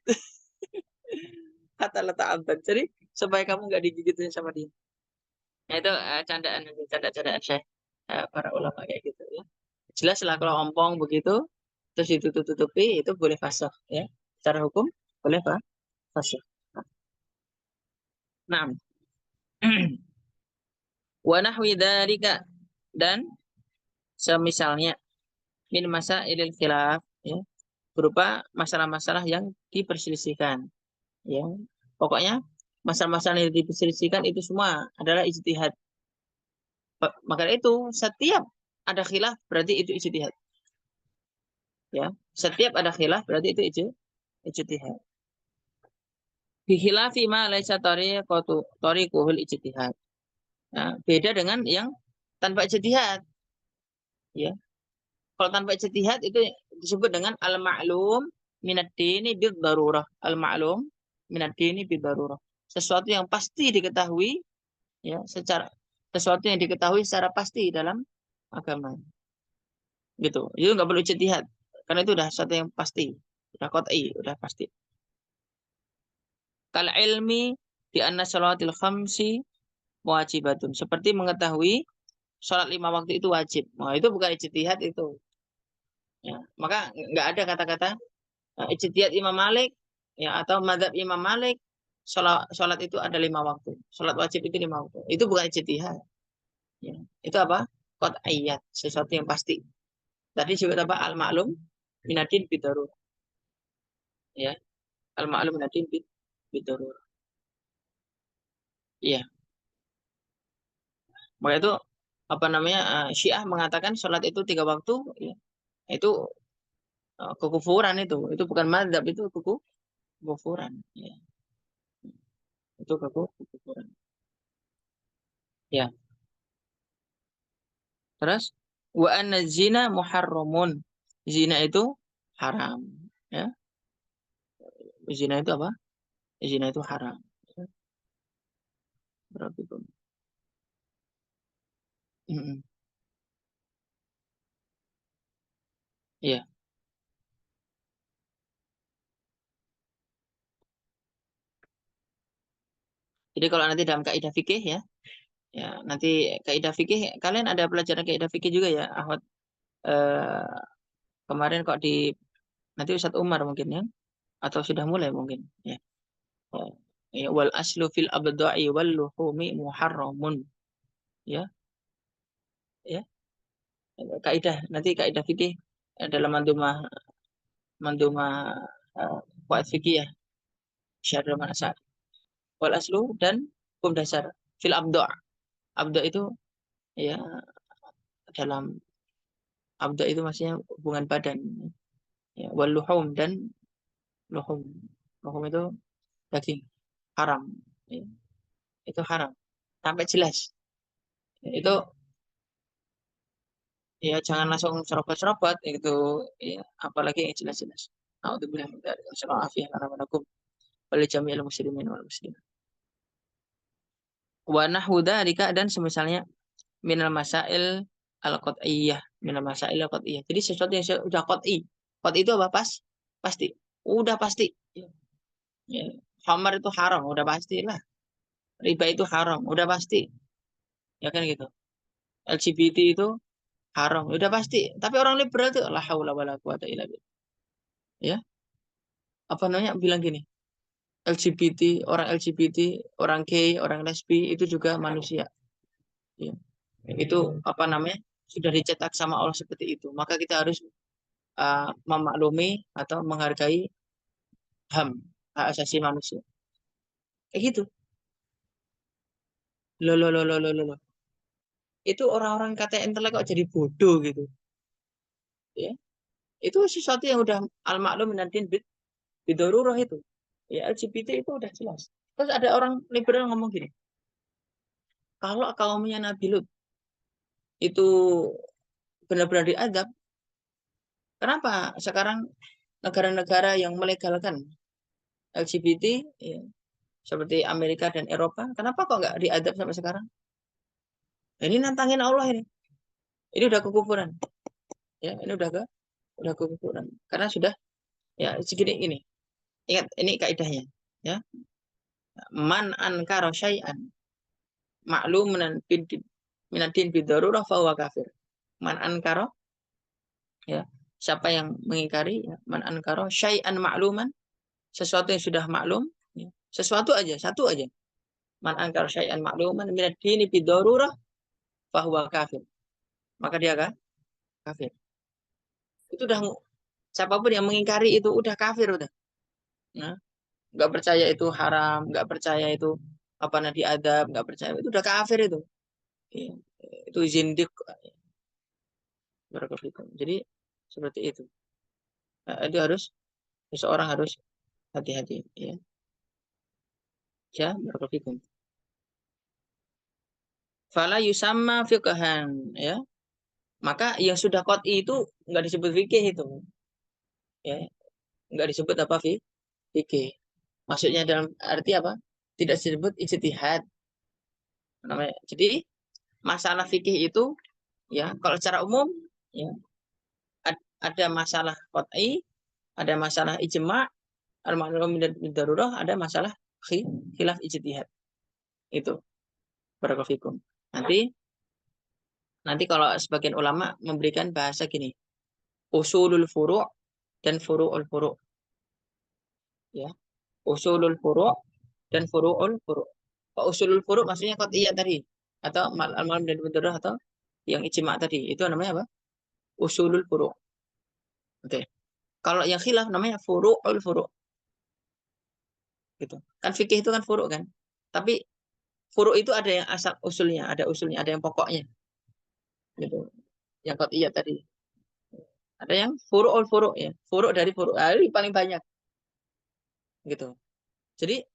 Hatta la ta'addak. Jadi supaya kamu nggak digigit sama dia. Nah, itu canda-candaan Syekh, para ulama kayak gitu ya. Jelas lah kalau ompong begitu terus ditutup-tutupi itu boleh fasakh, ya. Secara hukum boleh fasakh. Nah, wa nahwi dzalika, dan semisalnya min masailil khilaf, ya, berupa masalah-masalah yang diperselisihkan, ya. Pokoknya masalah-masalah yang diperselisihkan itu semua adalah ijtihad. Maka itu setiap ada khilaf berarti itu ijtihad, ya. Setiap ada khilaf berarti itu ijtihad. Bikhilafi ma laisa tariquhul ijtihad. Nah, beda dengan yang tanpa ijtihad, ya. Kalau tanpa ijtihad itu disebut dengan al-ma'lum minad dini bid darurah. Al-ma'lum minad dini bid darurah. Sesuatu yang pasti diketahui, ya, sesuatu yang diketahui secara pasti dalam agama. Gitu. Itu nggak perlu ijtihad. Karena itu udah sesuatu yang pasti, udah qat'i, udah pasti. Kal ilmi di anna salawatil khamsi wajibatun. Seperti mengetahui sholat 5 waktu itu wajib. Nah, itu bukan ijtihad itu. Ya. Maka nggak ada kata-kata ijtihad Imam Malik, ya, atau mazhab Imam Malik sholat itu ada 5 waktu. Sholat wajib itu 5 waktu. Itu bukan ijtihad. Ya. Itu apa? Qat'iyat, sesuatu yang pasti. Tadi juga apa? Al-ma'lum minadin bidarur. Ya, al-ma'lum minadin bidarur. Iya. Maka itu apa namanya? Syiah mengatakan sholat itu 3 waktu, ya. Itu kekufuran itu bukan madzhab, itu kekufuran, ya. Itu kekufuran, ya. Terus wa anna zina muharramun, zina itu haram, ya. Zina itu apa? Zina itu haram. Berarti itu. Mm-mm. Iya. Jadi kalau nanti dalam kaidah fikih, ya, ya nanti kaidah fikih kalian ada pelajaran kaidah fikih juga ya, Ahmad. eh, Kemarin kok di nanti Ustadz Umar mungkin, ya, atau sudah mulai mungkin, ya. Oh, ya, wal aslu fil abda'i wal luhumi muharramun, ya, ya. Kaidah nanti kaidah fikih dalam mandumah mandumah kuat fikih, ya, syarul manasar. Wal aslu dan hukum dasar fil abda'. Abda itu, ya, dalam abda itu maksudnya hubungan badan, ya, wal luhum dan luhum. Hukum itu daging haram. Ya. Itu haram. Sampai jelas. Itu ya jangan langsung serobot-serobot itu ya, apalagi yang jelas-jelas. Nauzubillah min dzalik. Wassallallahu alaihi wa jami'il muslimin wal muslimat. Wa nahwu dzalika dan semisalnya minal masail al-qat'iyyah, minal masail al-qat'iyyah. Jadi sesuatu yang sudah qat'i. Qat'i itu apa? Pasti. Udah pasti. Ya. Ya. Khamar itu haram, udah pastilah. Riba itu haram, udah pasti. Ya kan gitu. LGBT itu haram, udah pasti. Tapi orang liberal itu la haula wala quwata illa billah. Ya, apa namanya bilang gini, LGBT, orang LGBT, orang gay, orang lesbi itu juga manusia. Ya. Itu apa namanya? Sudah dicetak sama Allah seperti itu. Maka kita harus memaklumi atau menghargai HAM, hak asasi manusia. Kayak gitu. Loh, loh, loh, loh, loh, loh. Itu orang-orang kata intelek kok jadi bodoh gitu. Ya. Itu sesuatu yang udah al-maklum minadin bidorurah itu. Ya, LGBT itu udah jelas. Terus ada orang liberal ngomong gini, kalau kaumnya Nabi Lut itu benar-benar diadab, kenapa sekarang negara-negara yang melegalkan LGBT ya, seperti Amerika dan Eropa, kenapa kok nggak diadab sampai sekarang? Ini nantangin Allah ini. Ini udah kekufuran. Ya, ini udah kekufuran. Karena sudah ya segini ini. Ingat ini kaidahnya. Ya, man ankara syai'an ma'luman minadin bidarurah fahuwa kafir. Man ankara ya, siapa yang mengingkari ya, man ankara syai'an ma'luman, sesuatu yang sudah maklum, ya, sesuatu aja, satu aja. Man ankara syai'an ma'luman minadin bidarurah fahuwa kafir. Maka dia kan kafir. Itu udah siapapun yang mengingkari itu udah kafir udah. Nah, nggak percaya itu haram, nggak percaya itu apa nanti adab, nggak percaya itu udah kafir itu. Ya, itu zindik. Jadi seperti itu. Nah, itu harus seseorang harus hati-hati ya. Ya, barakallahu. Fala yusamma fiqhan ya. Maka yang sudah qat'i itu nggak disebut fikih itu. Ya, nggak disebut apa fikih. Maksudnya dalam arti apa? Tidak disebut ijtihad namanya. Jadi masalah fikih itu ya kalau secara umum ya ada masalah qat'i, ada masalah ijma', al-ma'lum min darurah, ada masalah khilaf ijtihad. Itu barakallahu fikum. Nanti nanti kalau sebagian ulama memberikan bahasa gini, usulul furu' dan furu'ul furu'. Ya, usulul furu' dan furu'ul furu'. Usulul furu' maksudnya qat'iyah tadi atau al-ma'lum min darurah atau yang ijma' tadi. Itu namanya apa? Usulul furu'. Oke. Kalau yang khilaf namanya furu'ul furu'. Gitu. Kan fikih itu kan furu' kan. Tapi furu' itu ada yang asal usulnya, ada yang pokoknya. Gitu. Yang qat'iyah tadi. Ada yang furu'ul furu' ya. Furu' dari furu'. Ini paling banyak. Gitu. Jadi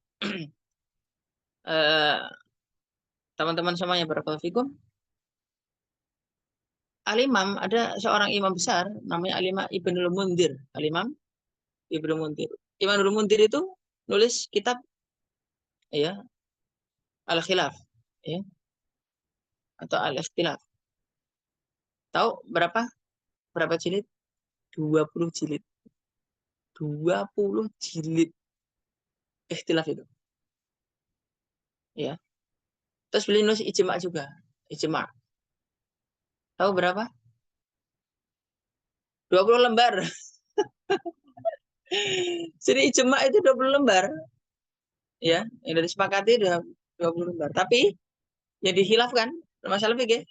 teman-teman semuanya barakallahu fikum. Al-Imam ada seorang imam besar namanya Al-Imam Ibnul Mundir. Al-Imam Ibnul Mundir. Imam Ibnul Mundir itu nulis kitab ya Al-Khilaf ya atau Al-Ikhtilaf. Tahu berapa jilid? 20 jilid. 20 jilid ikhtilaf itu. Ya. Terus beliau nulis ijma' juga. Ijma'. Tahu berapa? 20 lembar. Jadi ijma' itu 20 lembar. Ya, yang dari sepakati udah 20 lembar. Tapi yang dihilafkan masalah fikih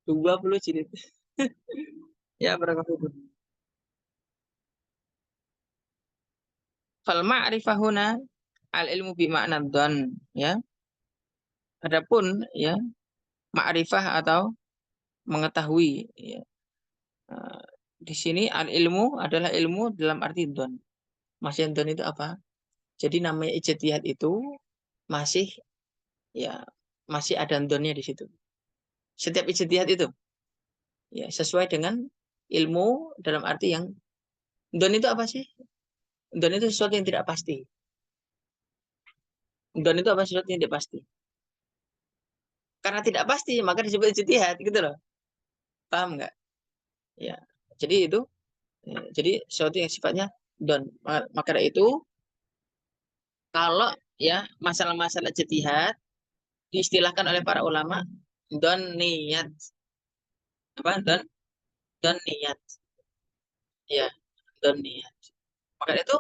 20 jilid. Ya, barakallahu. Fal ma'rifahuna al ilmu bi makna don ya. Adapun ya ma'rifah atau mengetahui ya. Di sini al ilmu adalah ilmu dalam arti don. Maksudnya don itu apa? Jadi namanya ijtihad itu masih masih ada ndonnya di situ. Setiap ijtihad itu ya sesuai dengan ilmu dalam arti yang ndon itu apa sih? Ndon itu sesuatu yang tidak pasti. Ndon itu apa sesuatu yang tidak pasti. Karena tidak pasti maka disebut ijtihad gitu loh. Paham nggak? Ya. Jadi itu jadi sesuatu yang sifatnya don. Maka dari itu kalau ya masalah-masalah ijtihad diistilahkan oleh para ulama don niat. Apa? Don niat. Ya, don niat. Maka itu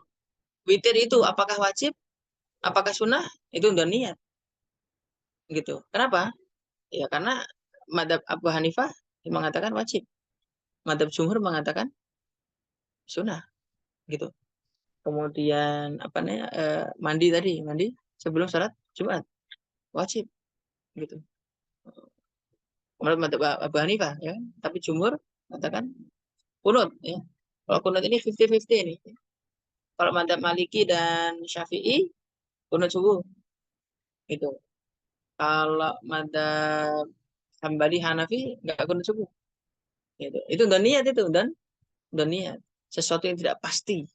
witir itu apakah wajib? Apakah sunnah? Itu don niat. Gitu. Kenapa? Ya karena madhab Abu Hanifah mengatakan wajib. Madhab Jumhur mengatakan sunnah. Gitu. Kemudian apa namanya mandi sebelum sholat Jumat wajib gitu. Menurut madzhab Abu Hanifah ya, tapi jumhur katakan kunut ya. Kalau kunut ini 50-50 ini. Kalau madzhab Maliki dan Syafi'i kunut subuh gitu. Kalau madzhab Hambali Hanafi nggak kunut subuh gitu. Itu dan niat itu dan niat sesuatu yang tidak pasti.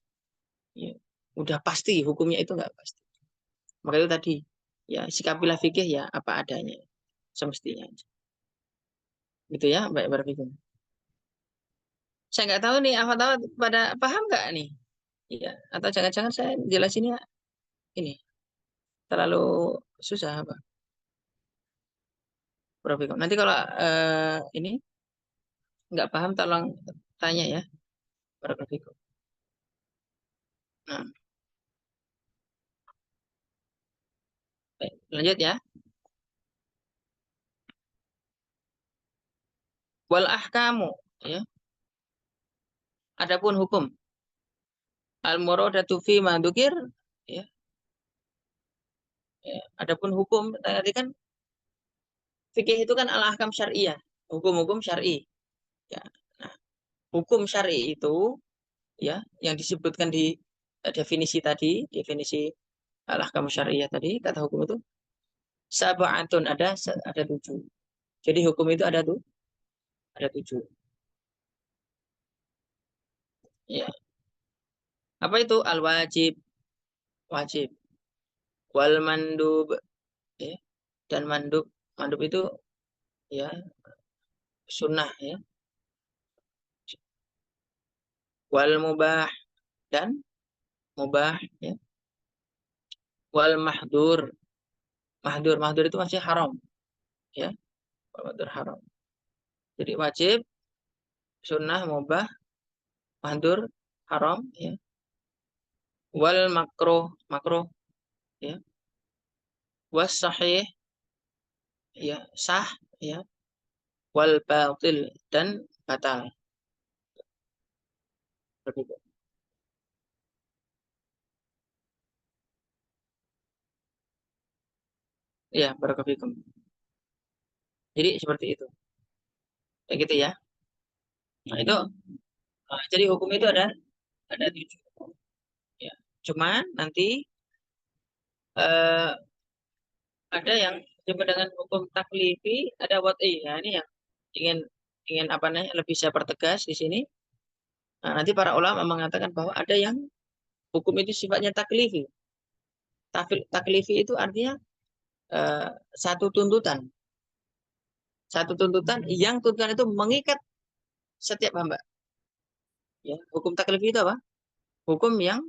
Ya. Udah pasti hukumnya itu nggak pasti. Maka itu tadi ya sikapilah fikih ya apa adanya semestinya. Gitu ya, baik berpikir. Saya nggak tahu nih, apa tahu pada paham nggak nih? Iya, atau jangan-jangan saya jelasinnya ini terlalu susah apa? Berpikir. Nanti kalau ini nggak paham, tolong tanya ya, berpikir. Nah, baik, lanjut ya. Wal ahkamu, ya. Adapun hukum al muradatu fi madukir, ya. Ya. Adapun hukum tadi kan fikih itu kan al ahkam syariah, hukum-hukum syar'i. Ya. Nah, hukum syar'i itu ya yang disebutkan di definisi tadi, definisi al-ahkam syariah tadi, kata hukum itu sab'atun, ada 7. Jadi hukum itu ada 7. Ya. Apa itu? Al-wajib, wajib. Wal mandub, ya. Dan mandub. Mandub itu ya sunnah ya. Wal mubah, dan mubah ya. Wal mahdur. Mahdur itu masih haram ya. Mahdur haram. Jadi wajib, sunnah, mubah, mahdur, haram ya. Wal makruh, makruh ya. Was sahih ya, sah ya. Wal batil, dan batal. Begitu. Ya, barakallahu. Jadi seperti itu. Kayak gitu ya. Nah, itu jadi hukum itu ada 7. Ya. Cuman nanti eh, ada yang disebut dengan hukum taklifi, ada wad'i. Nah, ini yang ingin ingin apa namanya lebih saya pertegas di sini. Nah, nanti para ulama mengatakan bahwa ada yang hukum itu sifatnya taklifi. Taklifi itu artinya eh, satu tuntutan. Satu tuntutan yang tuntutan itu mengikat setiap hamba. Ya, hukum taklifi itu apa? Hukum yang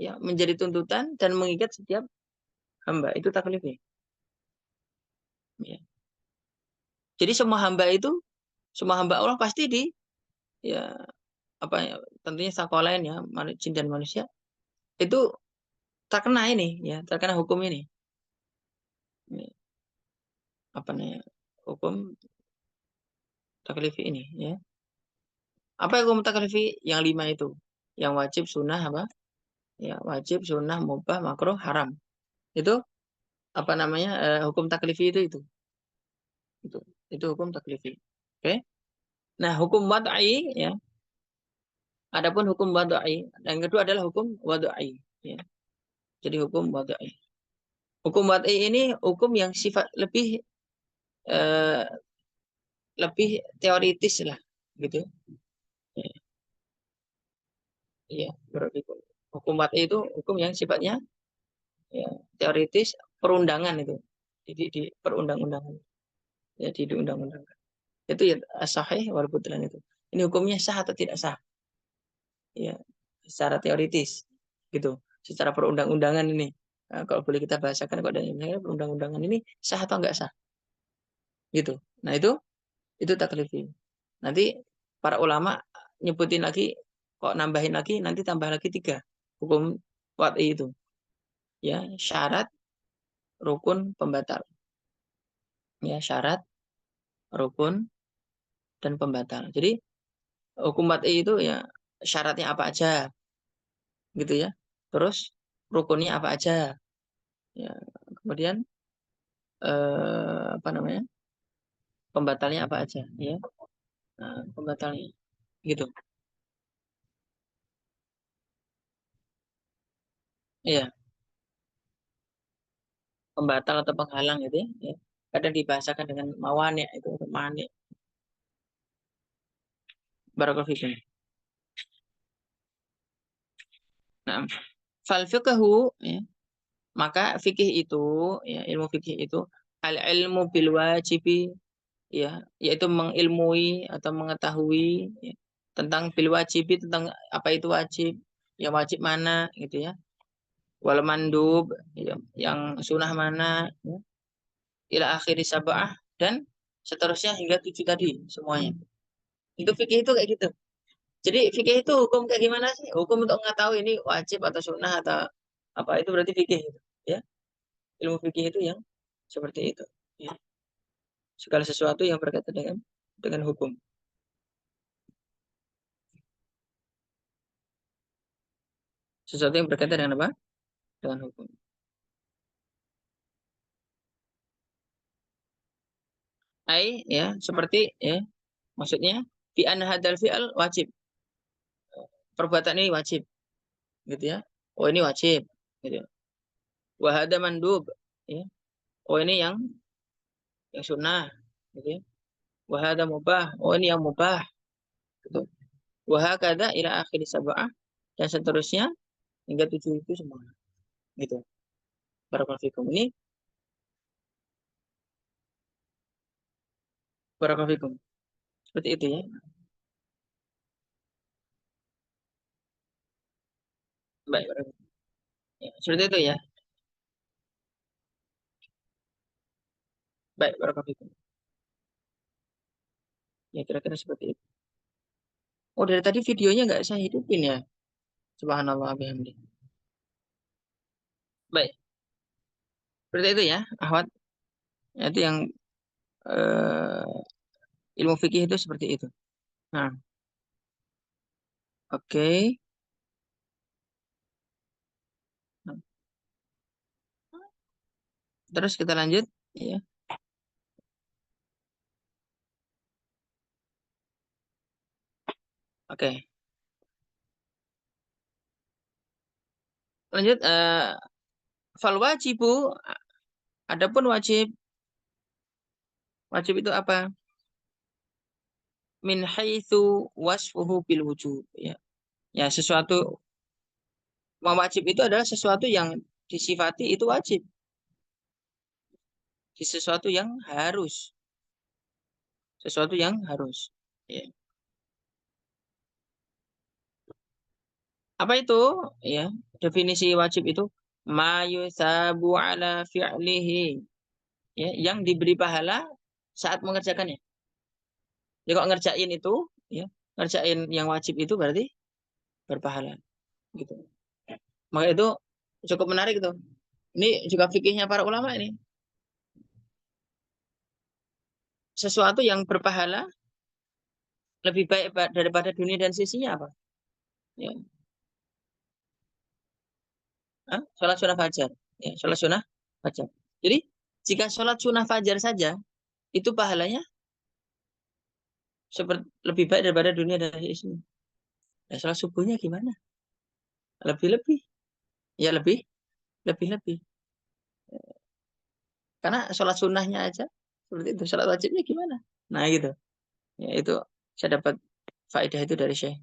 ya menjadi tuntutan dan mengikat setiap hamba. Itu taklifi. Ya. Jadi semua hamba Allah pasti ya apa ya tentunya sakolain ya jin dan manusia itu terkena ini ya terkena hukum ini. Ini, apa namanya hukum taklifi ini ya. Apa hukum taklifi yang 5 itu? Yang wajib, sunnah apa? Ya wajib, sunnah, mubah, makruh, haram. Itu apa namanya hukum taklifi itu itu hukum taklifi. Oke. Nah hukum wad'i ya. Adapun hukum wad'i, yang kedua adalah hukum wad'i. Ya. Jadi hukum wad'i. Hukum wad'i ini hukum yang sifat eh, lebih teoritis lah, gitu. Iya, berarti hukum wad'i itu hukum yang sifatnya ya, teoritis, perundangan itu. Jadi di perundang-undangan, ya di undang-undangan. Itu ya sahih wal butlan itu. Ini hukumnya sah atau tidak sah? Ya, secara teoritis, gitu. Secara perundang-undangan ini. Nah, kalau boleh kita bahasakan kalau dari perundang-undangan ini sah atau enggak sah, gitu. Nah itu taklifi. Nanti para ulama nyebutin lagi, kok nambahin lagi, nanti tambah lagi 3 hukum wad'i itu. Ya, syarat, rukun, pembatal. Ya, syarat, rukun, dan pembatal. Jadi hukum wad'i itu ya syaratnya apa aja, gitu ya. Terus rukunnya apa aja, ya. Kemudian apa namanya, pembatalnya apa aja, ya. Nah, pembatalnya, gitu. Iya, pembatal atau penghalang gitu ya. Ya. Kadang dibahasakan dengan mawani itu mani. Barakallahu fikum. Nah, fal fiqhu ya, maka fikih itu ya, ilmu fikih itu al ilmu bil wajibi ya, yaitu mengilmui atau mengetahui ya, tentang bil wajibi, tentang apa itu wajib, ya wajib mana gitu ya, wal mandub ya, yang sunnah mana ya, ila akhiri sab'ah, dan seterusnya hingga 7 tadi semuanya. Itu fikih itu kayak gitu. Jadi fikih itu hukum kayak gimana sih? Hukum untuk mengetahui ini wajib atau sunnah atau apa, itu berarti fikih itu. Ya, ilmu fikih itu yang seperti itu. Ya. Segala sesuatu yang berkaitan dengan hukum. Sesuatu yang berkaitan dengan apa? Dengan hukum. Ai ya, seperti ya, maksudnya fi anna hadzal fi'al wajib. Perbuatan ini wajib, gitu ya. Oh, ini wajib, gitu. Wa hadza mandub, ya. Oh, ini yang sunnah, gitu ya. Wa hadza mubah. Oh, ini yang mubah, gitu. Wa hakadza ila akhir sab'ah, dan seterusnya hingga 7 itu semua, gitu. Barakallahu fikum. Ini barakallahu fikum. Seperti itu ya. Baik, barakallahu. Ya, seperti itu ya. Baik, barakallahu fikum. Ya, kira-kira seperti itu. Oh, dari tadi videonya nggak saya hidupin ya. Subhanallah bihamdi. Baik, seperti itu ya, Ahwat. Itu yang ilmu fikih itu seperti itu. Nah, oke. Nah, terus kita lanjut. Ya, oke. Lanjut. Fal wajibu, adapun wajib, wajib itu apa? Min haitsu wasfuhu bil wujub. Ya, ya sesuatu wajib itu adalah sesuatu yang disifati itu wajib, di sesuatu yang harus, sesuatu yang harus. Ya. Apa itu? Ya, definisi wajib itu ma yusabu ala fi'lihi. Ya, yang diberi pahala saat mengerjakannya. Ya, kok ngerjain itu, ya, ngerjain yang wajib itu berarti berpahala, gitu. Maka itu cukup menarik itu. Ini juga fikihnya para ulama ini. Sesuatu yang berpahala lebih baik daripada dunia dan sisinya apa? Ya, sholat sunnah fajar. Ya, sholat sunnah fajar. Jadi jika sholat sunnah fajar saja itu pahalanya seperti lebih baik daripada dunia dan isinya. Nah, sholat subuhnya gimana? Lebih-lebih. Ya lebih lebih-lebih. Karena sholat sunnahnya aja seperti itu, sholat wajibnya gimana? Nah gitu, ya itu saya dapat faedah itu dari Syekh,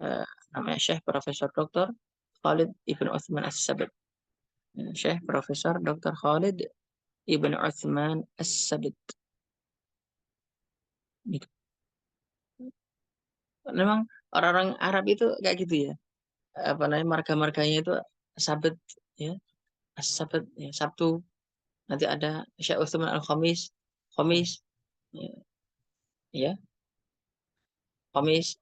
eee, namanya Syekh Profesor Doktor Khalid Ibnu Utsman As-Sabit. Syekh Profesor Doktor Khalid Ibnu Utsman As-Sabit, gitu. Memang orang-orang Arab itu kayak gitu ya, apa namanya, marga-marganya itu Sabt ya, As-Sabt ya, Sabtu, nanti ada Syekh Utsman Al-Khamis, Khamis, ya ya, Khamis.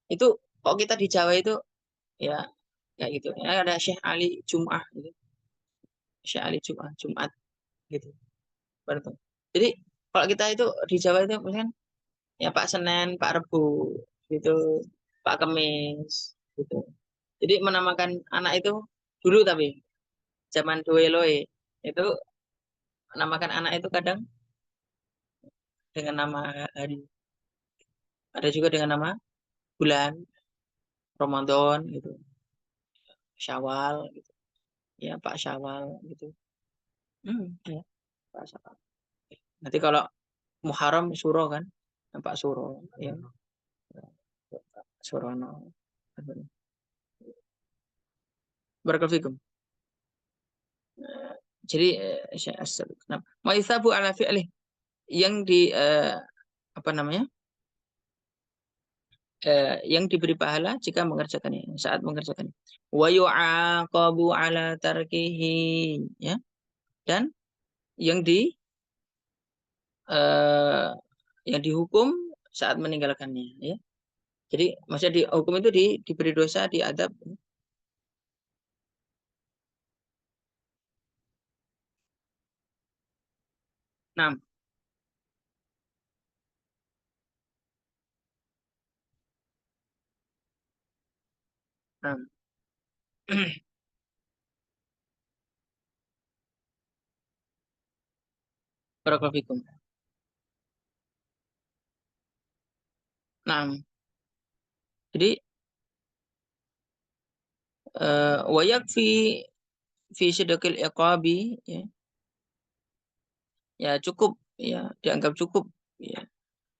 Itu kok kita di Jawa itu ya kayak gitu. Ya ada Syekh Ali Jum'ah gitu, Syekh Ali Jum'ah, Jumat gitu, baru jadi kalau kita itu di Jawa itu misalkan ya Pak Senin, Pak Rebo gitu, Pak Kemis gitu. Jadi menamakan anak itu dulu tapi zaman Doeloe itu menamakan anak itu kadang dengan nama hari. Ada juga dengan nama bulan, Ramadan gitu, Syawal gitu. Ya Pak Syawal gitu. Ya, Pak Syawal. Nanti kalau Muharram Suro kan, Pak Suro ya. Surono. Barakallahu. Jadi Syekh As-Sabiq. Nah, maisabu ala fi'lih yang apa namanya? Yang diberi pahala jika mengerjakannya, saat mengerjakannya. Wa yu'aqabu ala tarkihi ya. Dan yang eee, yang dihukum saat meninggalkannya ya. Jadi maksudnya dihukum itu diberi dosa, diadab. 6. 6. Barakallahu fikum. 6. Jadi wa yakfi fi sidqil iqabi ya, ya cukup ya, dianggap cukup ya,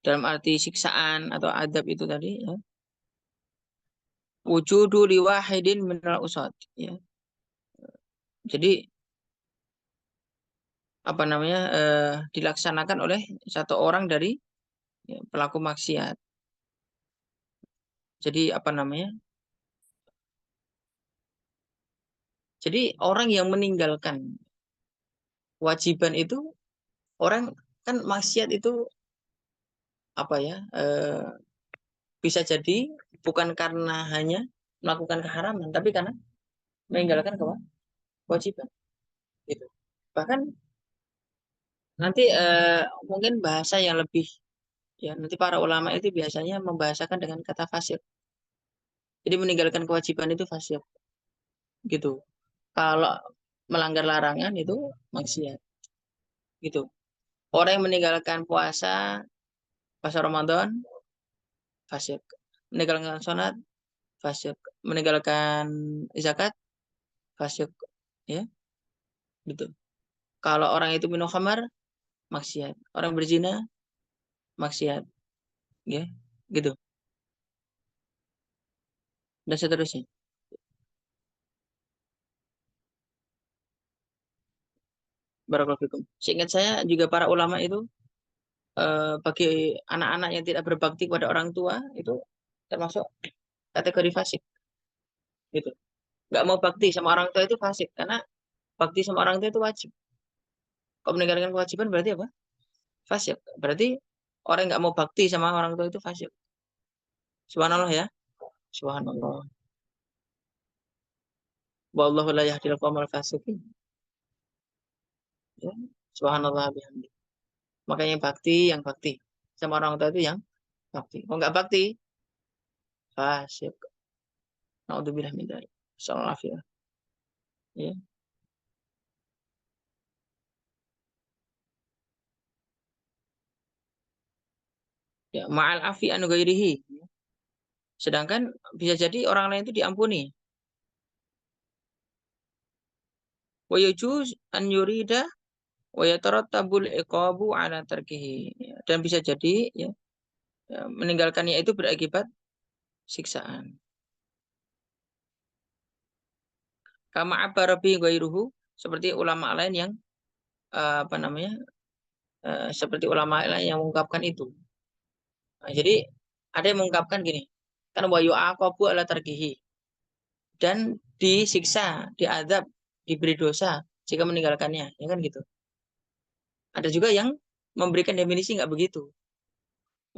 dalam arti siksaan atau adab itu tadi ya, wujudu liwahidin minal usad ya. Jadi apa namanya, dilaksanakan oleh satu orang dari ya, pelaku maksiat. Jadi apa namanya, jadi orang yang meninggalkan kewajiban itu, orang kan maksiat itu apa ya, bisa jadi bukan karena hanya melakukan keharaman, tapi karena meninggalkan kewajiban gitu. Bahkan nanti mungkin bahasa yang lebih ya, nanti para ulama itu biasanya membahasakan dengan kata fasik. Jadi meninggalkan kewajiban itu fasik gitu. Kalau melanggar larangan itu maksiat gitu. Orang yang meninggalkan puasa Ramadan fasik. Meninggalkan sholat fasik. Meninggalkan zakat fasik ya gitu. Kalau orang itu minum khamar maksiat. Orang berzina maksiat ya gitu. Dan seterusnya. Barakallahu fikum. Seingat saya juga para ulama itu bagi anak-anak yang tidak berbakti kepada orang tua itu termasuk kategori fasik gitu. Nggak mau bakti sama orang tua itu fasik karena bakti sama orang tua itu wajib. Kalau meninggalkan kewajiban berarti apa? Fasik. Berarti orang yang nggak mau bakti sama orang tua itu fasik. Subhanallah ya. Subhanallah. Wallahu la yahdil qaumal fasiqin. Ya. Subhanallah bihamdi. Makanya yang bakti sama orang tua itu yang bakti. Kalau nggak bakti, fasik. Naudzubillah min dzalik. Sallallahu ya. Ya, ma'al afi an ghairihi. Sedangkan bisa jadi orang lain itu diampuni. Wa yajuz an yurida wa yatarattabul iqabu ala tarkihi. Dan bisa jadi ya, meninggalkannya itu berakibat siksaan. Kama abara bi ghairuhu, seperti ulama lain yang apa namanya? Seperti ulama lain yang mengungkapkan itu. Nah, jadi ada yang mengungkapkan gini, kan wa yu'aqabu ala tarkihi, dan disiksa, diadab, diberi dosa jika meninggalkannya, ya kan gitu. Ada juga yang memberikan definisi nggak begitu.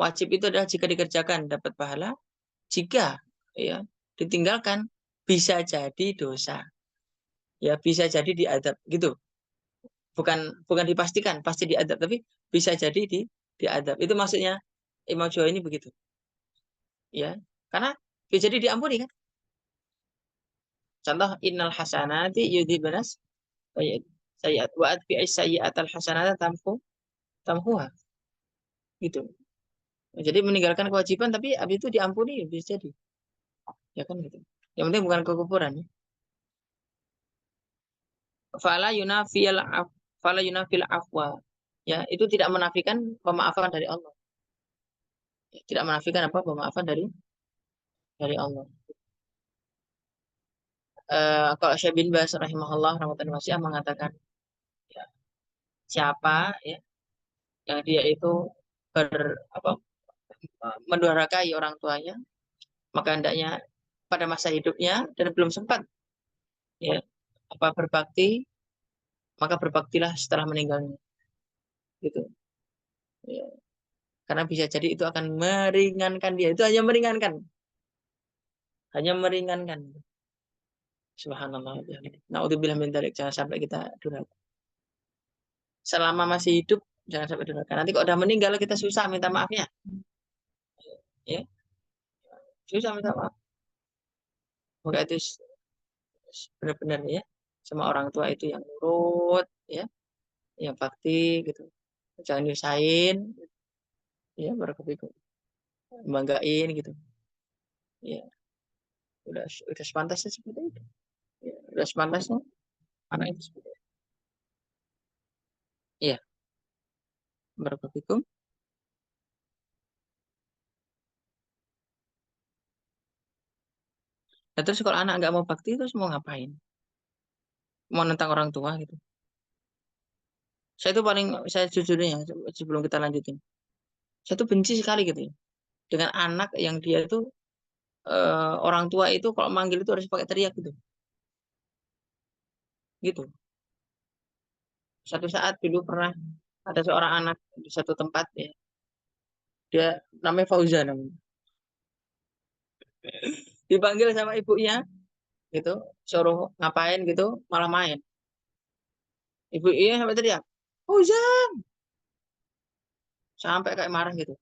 Wajib itu adalah jika dikerjakan dapat pahala, jika ya ditinggalkan bisa jadi dosa. Ya bisa jadi diadab gitu. Bukan bukan dipastikan pasti diadab, tapi bisa jadi diadab. Itu maksudnya Imam Jawa ini begitu. Ya. Karena bisa jadi diampuni kan. Contoh innal hasanati yudhibanas sayyi'at wa atbi'is sayyi'atal hasanata tamhuha. Gitu. Jadi meninggalkan kewajiban tapi habis itu diampuni bisa jadi. Ya kan gitu. Yang penting bukan kekufuran ya. Fala yunafil fala yunafil afwa. Ya, itu tidak menafikan pemaafan dari Allah. Ya, tidak menafikan apa pemaafan dari Allah. Kalau Syekh bin Baz rahimahullah rahmatan wasi'ah mengatakan ya, siapa ya yang dia itu apa mendurhakai orang tuanya, maka hendaknya pada masa hidupnya dan belum sempat ya apa berbakti, maka berbaktilah setelah meninggalnya gitu ya. Karena bisa jadi itu akan meringankan dia, itu hanya meringankan. Subhanallah. Naudzubillah min dzalik, jangan sampai kita durhaka. Selama masih hidup jangan sampai durhaka. Nanti kalau udah meninggal kita susah minta maafnya. Ya, susah minta maaf. Maka itu benar-benar ya sama orang tua itu yang nurut ya, yang bakti gitu. Jangan nyusahin ya, barakallahu banggain gitu. Ya, udah sepantasnya seperti itu. Ya, udah sepantasnya anak itu seperti itu. Iya, barakallahu. Nah, terus kalau anak nggak mau bakti terus mau ngapain? Mau nentang orang tua gitu. Saya jujurnya ya, sebelum kita lanjutin. Saya tuh benci sekali gitu ya. Dengan anak yang dia itu orang tua itu kalau manggil itu harus pakai teriak gitu. Gitu. Satu saat dulu pernah ada seorang anak di satu tempat ya. Dia namanya Fauzan namanya. Dipanggil sama ibunya gitu, suruh ngapain gitu, malah main. Ibunya sampai teriak, Fauzan, sampai kayak marah gitu.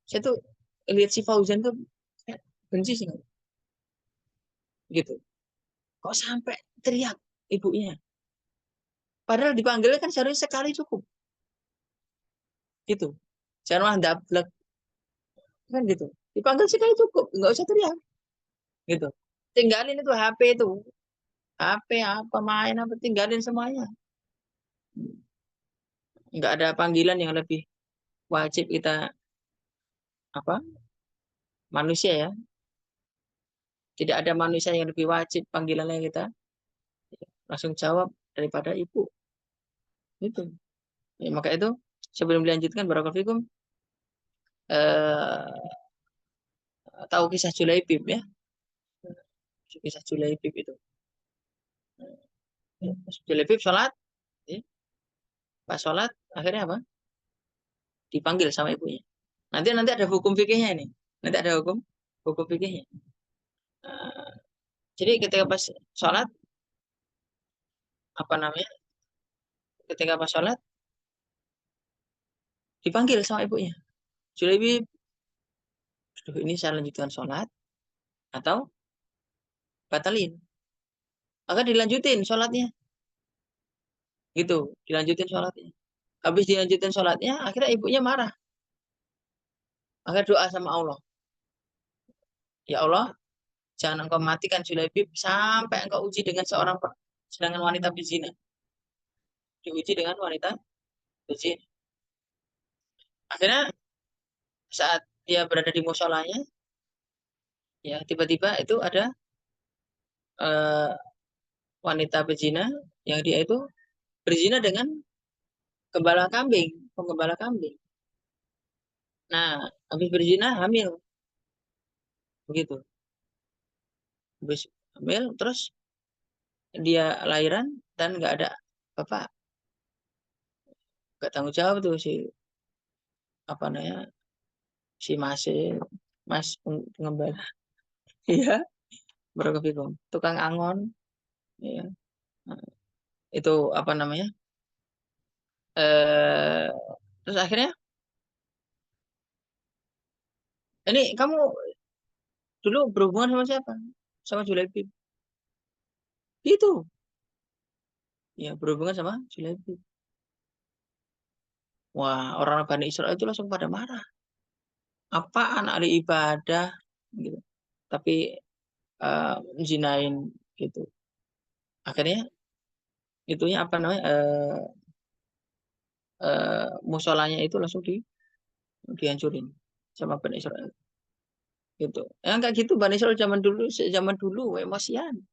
Saya tuh lihat si Fauzan tuh kayak benci sih gitu. Kok sampai teriak ibunya? Padahal dipanggilnya kan seharusnya sekali cukup. Gitu. Jangan malah dablek kan gitu. Dipanggil sekali cukup, nggak usah teriak gitu. Tinggalin itu HP itu. HP apa main apa tinggalin semuanya. Nggak ada panggilan yang lebih wajib kita apa? Manusia ya. Tidak ada manusia yang lebih wajib panggilannya kita langsung jawab daripada ibu. Itu. Ya, maka itu sebelum dilanjutkan barakallahu fikum eh, tahu kisah Julaibib ya. Kisah Julaibib itu. Julaibib sholat, ya. Pas sholat akhirnya apa? Dipanggil sama ibunya. Nanti ada hukum fikihnya ini. Nanti ada hukum fikihnya. Nah, jadi ketika pas sholat apa namanya? Ketika pas sholat dipanggil sama ibunya. Julaibib, ini saya lanjutkan sholat atau batalin? Maka dilanjutin sholatnya, gitu. Dilanjutin sholatnya. Habis dilanjutin sholatnya, akhirnya ibunya marah. Akhirnya doa sama Allah. Ya Allah, jangan engkau matikan Julaibib sampai engkau uji dengan sedangkan wanita berzina. diuji dengan wanita berzina. Akhirnya saat dia berada di musolanya, ya tiba-tiba itu ada eh, wanita berzina yang dia itu berzina dengan gembala kambing, penggembala kambing. Nah, habis berzina hamil, begitu. Habis hamil, terus dia lahiran dan nggak ada bapak, nggak tanggung jawab tuh si apa namanya si mas pengembala, iya, berkepikum, tukang angon, ya. Nah, itu apa namanya? eh Terus akhirnya, ini kamu dulu berhubungan sama siapa? Sama Julaibib. Itu, ya berhubungan sama Julaibib. Wah, orang Bani Israel itu langsung pada marah. Apaan ada ibadah gitu. Tapi zinain gitu. Akhirnya itunya apa namanya? Musolanya itu langsung dihancurin sama Bani Israel gitu. Yang kayak gitu Bani Israel zaman dulu emosian.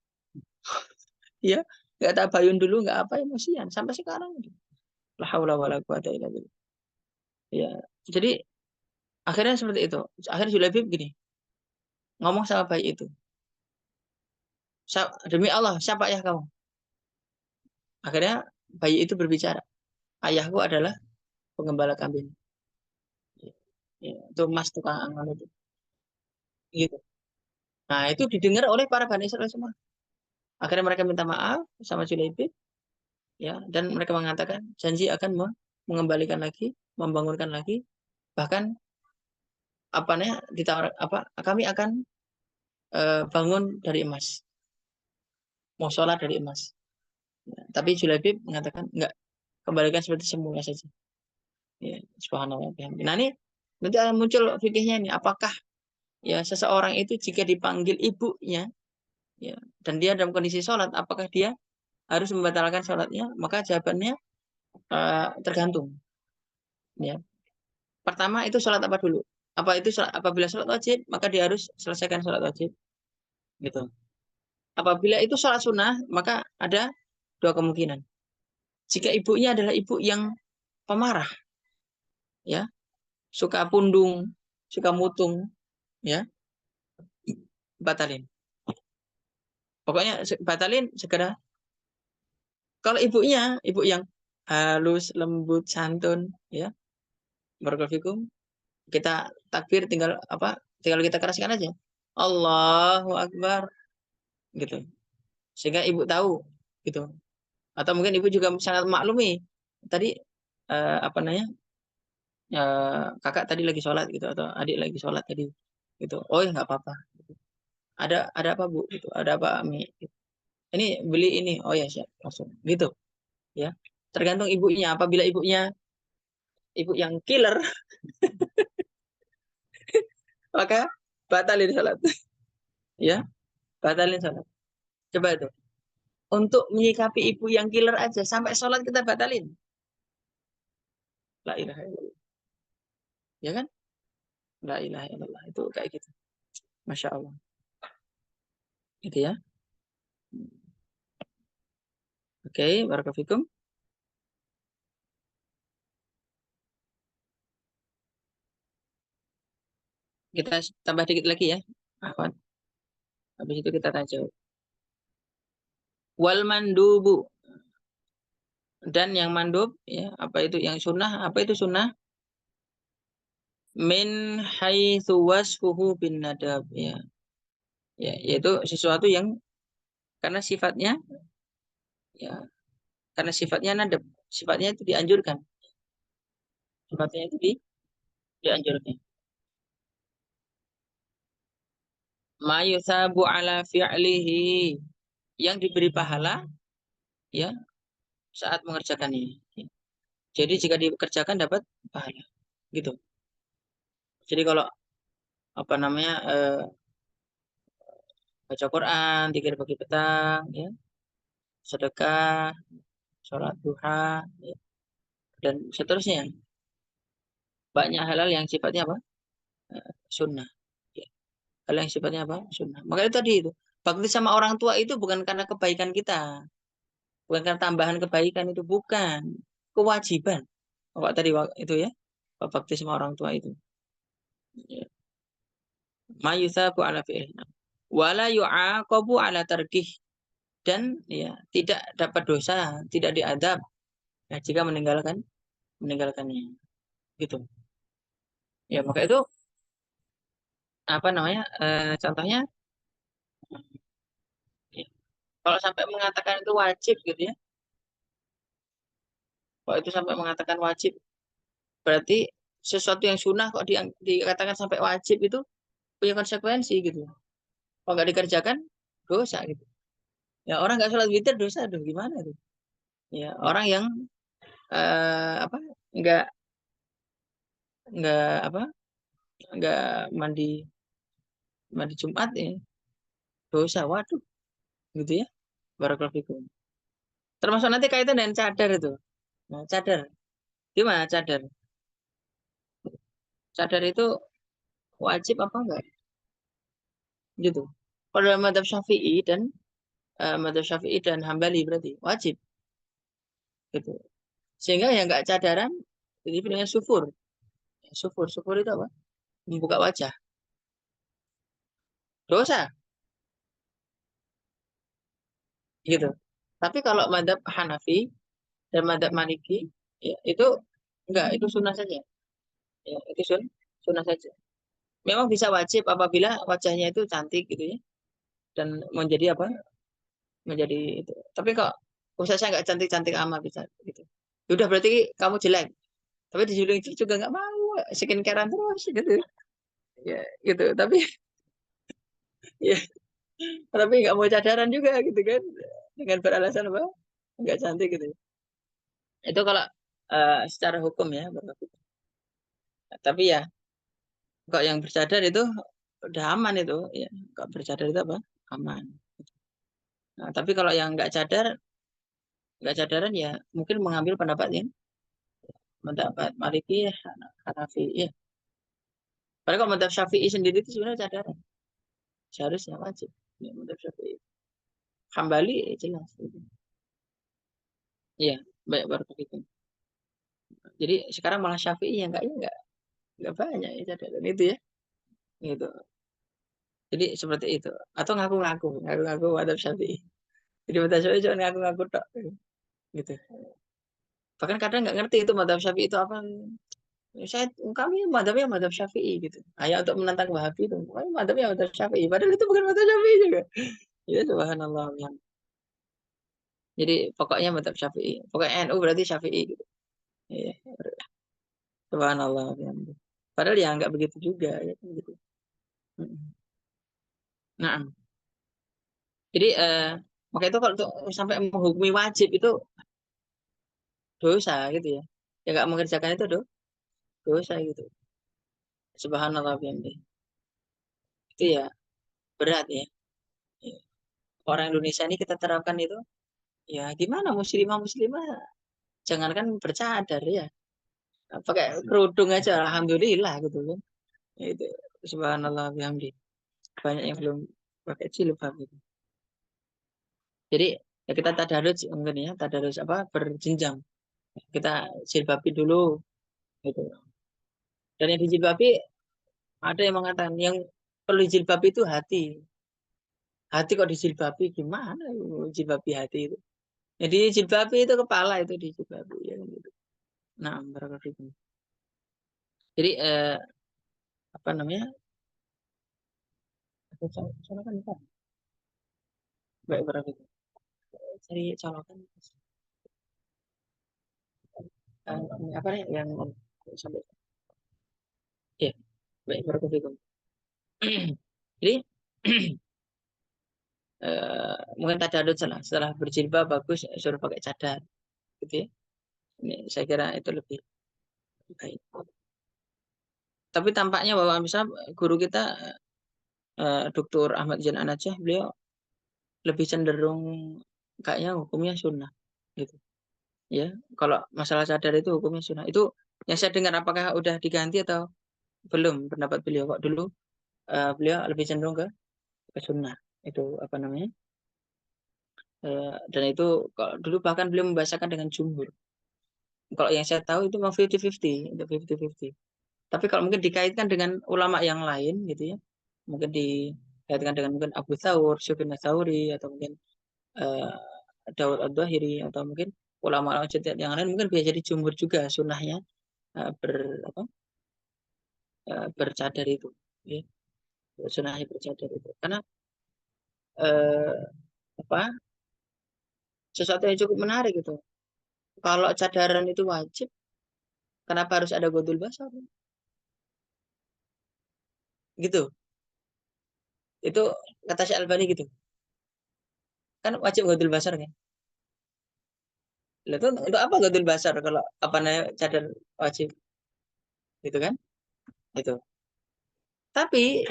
Ya, nggak tabayun dulu nggak apa emosian sampai sekarang. La haula wala quwata illa billah. Ya, jadi akhirnya seperti itu. Akhirnya Julaibib gini, ngomong sama bayi itu. Demi Allah, siapa ayah kamu? Akhirnya bayi itu berbicara. Ayahku adalah penggembala kambing. Ya, itu mas tukang angon itu. Gitu. Nah, itu didengar oleh para Bani Israel semua. Akhirnya mereka minta maaf sama Julaibib, ya, dan mereka mengatakan janji akan mengembalikan lagi, membangunkan lagi, bahkan apa namanya ditawar apa kami akan bangun dari emas, mau sholat dari emas. Ya, tapi Julaibib mengatakan enggak, kembalikan seperti semula saja. Ya, subhanallah. Nah ini nanti akan muncul fikihnya ini, apakah ya seseorang itu jika dipanggil ibunya, ya, dan dia dalam kondisi sholat, apakah dia harus membatalkan sholatnya? Maka jawabannya tergantung. Ya, pertama itu sholat apa dulu? Apa itu sholat, apabila sholat wajib, maka dia harus selesaikan sholat wajib. Gitu. Apabila itu sholat sunnah, maka ada dua kemungkinan. Jika ibunya adalah ibu yang pemarah, ya, suka pundung, suka mutung, ya, batalin. Pokoknya batalin segera. Kalau ibunya, ibu yang halus, lembut, santun, ya, barakallahu kita takbir tinggal apa? Tinggal kita keraskan aja. Allahu Akbar, gitu. Sehingga ibu tahu, gitu. Atau mungkin ibu juga sangat maklumi. Tadi apa namanya? Kakak tadi lagi sholat gitu atau adik lagi sholat tadi gitu. Oh ya nggak apa-apa. Ada apa Bu? Gitu. Ada apa Mi? Gitu. Ini beli ini. Oh ya siap langsung gitu ya. Tergantung ibunya. Apabila ibunya ibu yang killer maka batalin sholat ya, batalin sholat. Coba itu untuk menyikapi ibu yang killer aja sampai sholat kita batalin. La ilaha illallah. Ya kan? La ilaha illallah itu kayak gitu. Masya Allah. Gitu ya. Oke, barakallahu. Kita tambah dikit lagi ya. Afwan. Habis itu kita tanya jawab. Wal mandubu, dan yang mandub ya, apa itu yang sunnah? Apa itu sunnah? Min haitsu wasfuhu bin nadab ya. Ya, yaitu sesuatu yang karena sifatnya ya, karena sifatnya nadab, sifatnya itu dianjurkan. Sifatnya itu dianjurkan. Ma yusabu ala fi'lihi, yang diberi pahala ya saat mengerjakannya. Jadi jika dikerjakan dapat pahala. Gitu. Jadi kalau apa namanya baca Quran, zikir pagi petang, ya, sedekah, sholat duha, ya, dan seterusnya. Banyak hal-hal yang sifatnya apa? Sunnah. Ya. Hal yang sifatnya apa? Sunnah. Makanya tadi itu, bakti sama orang tua itu bukan karena kebaikan kita, bukan karena tambahan kebaikan itu, bukan. Kewajiban. Bapak tadi itu ya, bakti sama orang tua itu. Ya. Ma yuthabu ala fi'lina. Wala yu'aqabu ala tarkih. Dan ya tidak dapat dosa, tidak diadab ya, jika meninggalkannya. Gitu. Ya, maka itu apa namanya? Contohnya ya, kalau sampai mengatakan itu wajib gitu ya. Kalau itu sampai mengatakan wajib, berarti sesuatu yang sunnah kok dikatakan sampai wajib itu punya konsekuensi gitu. Kalau nggak dikerjakan dosa gitu. Ya orang nggak sholat witir dosa, aduh gimana tuh? Ya orang yang apa nggak nggak apa nggak mandi mandi Jumat ya dosa, waduh gitu ya. Barakallahu fikum. Termasuk nanti kaitan dengan cadar itu. Nah, cadar. Gimana cadar? Cadar itu wajib apa enggak? Gitu. Kalau dalam madzhab Syafi'i dan Hambali berarti wajib gitu. Sehingga yang enggak cadaran ini dengan sufur. Sufur itu apa? Membuka wajah. Dosa gitu. Tapi kalau madzhab Hanafi dan madzhab Maliki ya, itu enggak, itu sunnah saja. Ya, itu sunnah saja. Memang bisa wajib apabila wajahnya itu cantik gitu ya dan menjadi apa? Menjadi itu. Tapi kok saya nggak cantik-cantik amat bisa gitu. Ya udah berarti kamu jelek. Tapi dijulukin itu juga nggak mau, skincarean terus gitu. Ya gitu. Tapi ya tapi nggak mau cadaran juga gitu kan. Dengan beralasan apa? Nggak cantik gitu. Itu kalau secara hukum ya. Tapi ya kok yang bercadar itu udah aman itu ya. Kok bercadar itu apa? Aman. Nah, tapi kalau yang nggak cadaran ya mungkin mengambil pendapat yang pendapat Maliki, Hanafi ya. Padahal kalau madzhab Syafi'i sendiri itu sebenarnya cadaran. Seharusnya wajib. Ya, madzhab Syafi'i. Hambali jelas. Gitu. Iya, baik baru begitu. Jadi sekarang malah Syafi'i yang enggak banyak ya cadaran itu ya. Gitu. Jadi seperti itu. Atau ngaku-ngaku madzhab Syafi'i. Jadi madzhab Syafi'i cuma ngaku-ngaku tok. Gitu. Bahkan kadang nggak ngerti itu madzhab Syafi'i itu apa. Kami madzhabnya madzhab Syafi'i gitu. Hanya untuk menantang Wahabi itu. Kami madzhabnya madzhab Syafi'i. Padahal itu bukan madzhab Syafi'i juga. Ya subhanallah. Jadi pokoknya madzhab Syafi'i. Pokoknya NU berarti Syafi'i gitu. Iya, subhanallah. Padahal ya nggak begitu juga ya kan gitu. Mm. Nah, jadi maka itu kalau sampai menghukumi wajib itu dosa gitu ya. Ya nggak mengerjakan itu dosa gitu. Subhanallah bihamdi. Itu ya berat ya. Ya. Orang Indonesia ini kita terapkan itu ya gimana muslimah jangankan bercadar ya. Pakai kerudung aja alhamdulillah gitu kan. Itu subhanallah bihamdi. Banyak yang belum pakai jilbab gitu. Jadi ya kita tadarus mungkin ya, tadarus apa berjenjang. Kita jilbabi dulu gitu. Dan yang dijilbabi ada yang mengatakan yang perlu jilbabi itu hati. Hati kok dijilbabi gimana jilbabi hati itu. Jadi jilbabi itu kepala itu dijilbabi ya gitu. Nah, barakallahu. Jadi apa namanya? Soalnya kan bukan. Baik barakallahu. Cari colokan apa nih yang sampai ya baik barakallahu. Jadi mungkin tadarus setelah berjilbab bagus suruh pakai cadar gitu ya. Ini saya kira itu lebih baik. Tapi tampaknya bahwa misalnya guru kita Dr. Ahmad Zain An-Najah beliau lebih cenderung kayaknya hukumnya sunnah gitu. ya. Kalau masalah cadar itu hukumnya sunnah. Itu yang saya dengar, apakah udah diganti atau belum pendapat beliau? Kok dulu beliau lebih cenderung ke sunnah. Itu apa namanya? Dan itu kalau dulu bahkan beliau membahasakan dengan jumhur. Kalau yang saya tahu itu mau 50-50, itu 50-50. Tapi kalau mungkin dikaitkan dengan ulama yang lain gitu ya, mungkin dikaitkan dengan mungkin Abu Thawr, Sufyan Tsauri, atau mungkin eh, Daud Ad-Dhahiri, atau mungkin ulama yang lain, mungkin bisa jadi jumhur juga sunnahnya eh, ber apa bercadar itu, ya. Sunnahnya bercadar itu karena eh, apa sesuatu yang cukup menarik gitu. Kalau cadaran itu wajib, kenapa harus ada godul basar? Gitu. Itu kata Syekh Albani gitu. Kan wajib godul basar kan? Lah itu untuk apa godul basar kalau apa namanya cadar wajib gitu kan? Itu. Tapi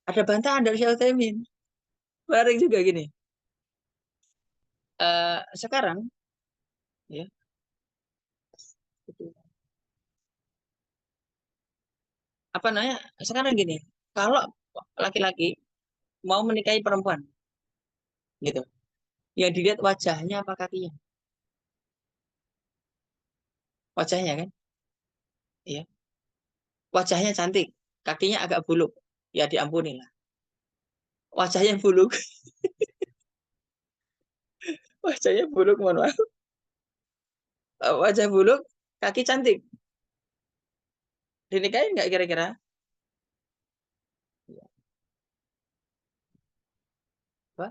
ada bantahan dari Syekh Utsaimin. Menarik juga gini. Sekarang ya apa namanya? Sekarang gini, kalau laki-laki mau menikahi perempuan gitu, yang dilihat wajahnya apa kakinya? Wajahnya kan? Iya. Wajahnya cantik, kakinya agak buluk. Ya diampuni lah. Wajahnya buluk, wajahnya buluk, mohon maaf. Wajah buluk, kaki cantik. Dinikahin nggak kira-kira? Apa?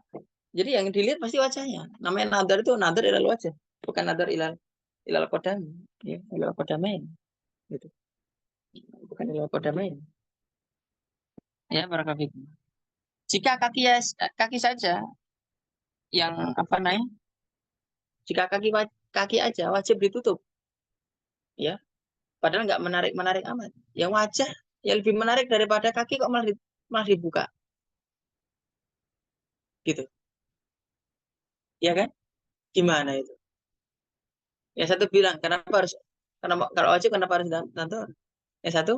Jadi yang dilihat pasti wajahnya. Namanya nadar itu nadar ilal wajah, bukan nadar ilal ilal kodam, ya, ilal kodamain, gitu. Bukan ilal kodamain. Ya, barakallahu fikum. Jika kaki saja yang apa namanya? Jika kaki aja wajib ditutup, ya. Padahal nggak menarik-menarik amat. Yang wajah yang lebih menarik daripada kaki kok malah dibuka, gitu. Ya kan? Gimana itu? Yang satu bilang, kenapa kalau wajib kenapa harus nonton? Yang satu,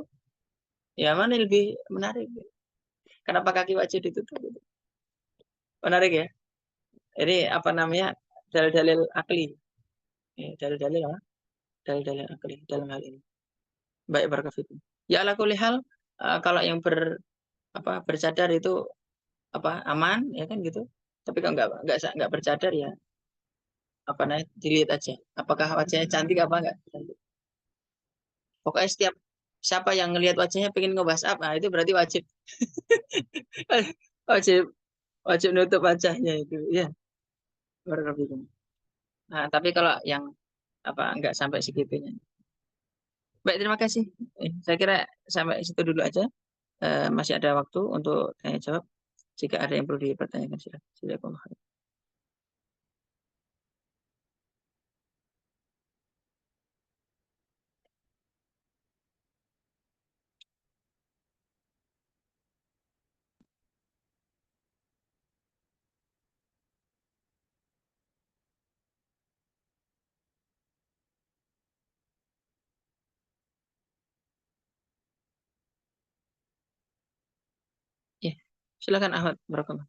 ya mana yang lebih menarik? Kenapa kaki wajib ditutup? Gitu. Menarik ya? Ini apa namanya? Dalil-dalil akli. Ya, dalil-dalil apa? Dalil-dalil akli dalam hal ini. Baik barakallahu. Ya ala kulli hal, kalau yang bercadar itu apa aman ya kan gitu. Tapi kalau nggak bercadar ya apa namanya dilihat aja. Apakah wajahnya cantik apa enggak? Pokoknya siapa yang ngelihat wajahnya pengen ngebahas apa, nah, itu berarti wajib wajib wajib nutup wajahnya itu ya. Barakallahu. Nah, tapi kalau yang apa enggak sampai segitunya. Baik, terima kasih. Saya kira sampai situ dulu aja. Masih ada waktu untuk tanya jawab. Jika ada yang perlu dipertanyakan, silakan. Silakan. Ya, silakan Ahmad. Barakallah.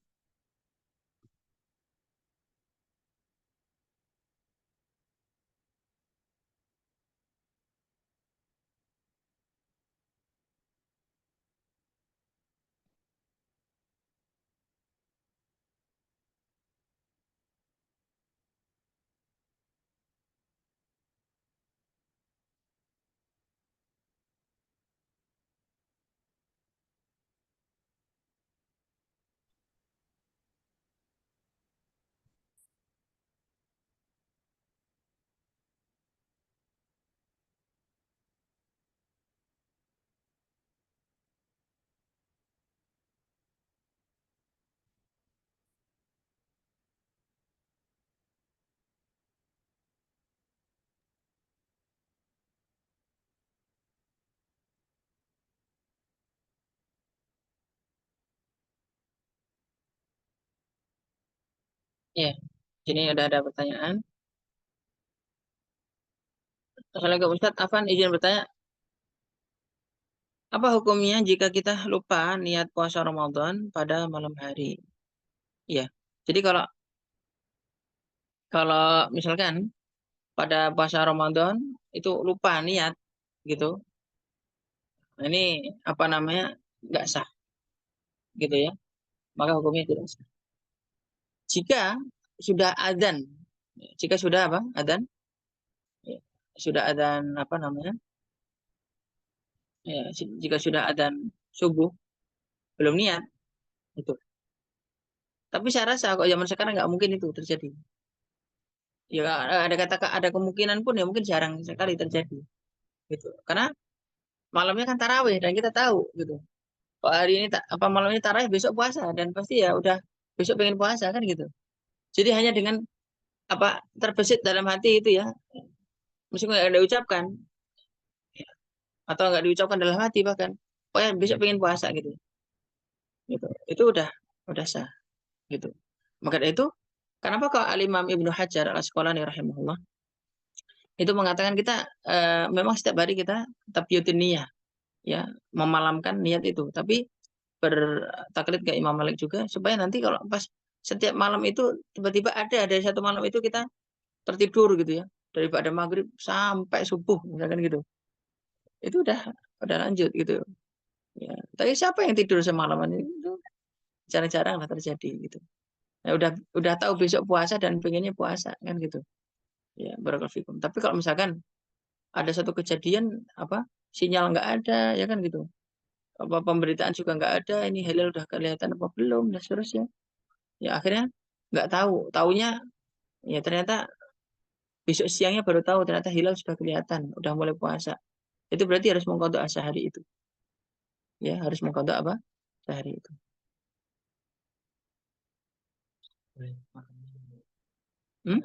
Ya, ini ada pertanyaan. Assalamualaikum Ustaz, Afan izin bertanya, apa hukumnya jika kita lupa niat puasa Ramadan pada malam hari? Iya. Jadi kalau kalau misalkan pada puasa Ramadan itu lupa niat gitu, nah ini apa namanya nggak sah gitu ya, maka hukumnya tidak sah. Jika sudah adzan, jika sudah apa adzan, ya, sudah adzan apa namanya, ya, jika sudah adzan subuh belum niat itu. Tapi saya rasa kok zaman sekarang nggak mungkin itu terjadi. Ya ada kata ada kemungkinan pun ya mungkin jarang sekali terjadi gitu. Karena malamnya kan tarawih dan kita tahu gitu. Kalau hari ini apa malam ini tarawih besok puasa dan pasti ya udah besok pengen puasa kan gitu. Jadi hanya dengan apa terbesit dalam hati itu ya, meskipun nggak ada ucapkan atau nggak diucapkan dalam hati bahkan, oh ya besok pengen puasa gitu, gitu. Itu udah sah gitu. Maka dari itu, kenapa kalau Al Imam Ibnu Hajar Al Asqalani rahimahullah itu mengatakan kita memang setiap hari kita tabyutin niyah ya memalamkan niat itu tapi bertaklid ke Imam Malik juga supaya nanti kalau pas setiap malam itu tiba-tiba ada dari satu malam itu kita tertidur gitu ya daripada maghrib sampai subuh misalkan gitu itu udah lanjut gitu ya tapi siapa yang tidur semalaman itu jarang-jarang lah terjadi gitu ya udah tahu besok puasa dan pengennya puasa kan gitu ya barakallahu fikum tapi kalau misalkan ada satu kejadian apa sinyal nggak ada ya kan gitu apa pemberitaan juga nggak ada ini hilal udah kelihatan apa belum dan seterusnya ya akhirnya nggak tahu taunya ya ternyata besok siangnya baru tahu ternyata hilal sudah kelihatan udah mulai puasa itu berarti harus mengkodok sehari itu ya harus mengkodok apa sehari itu. Hmm?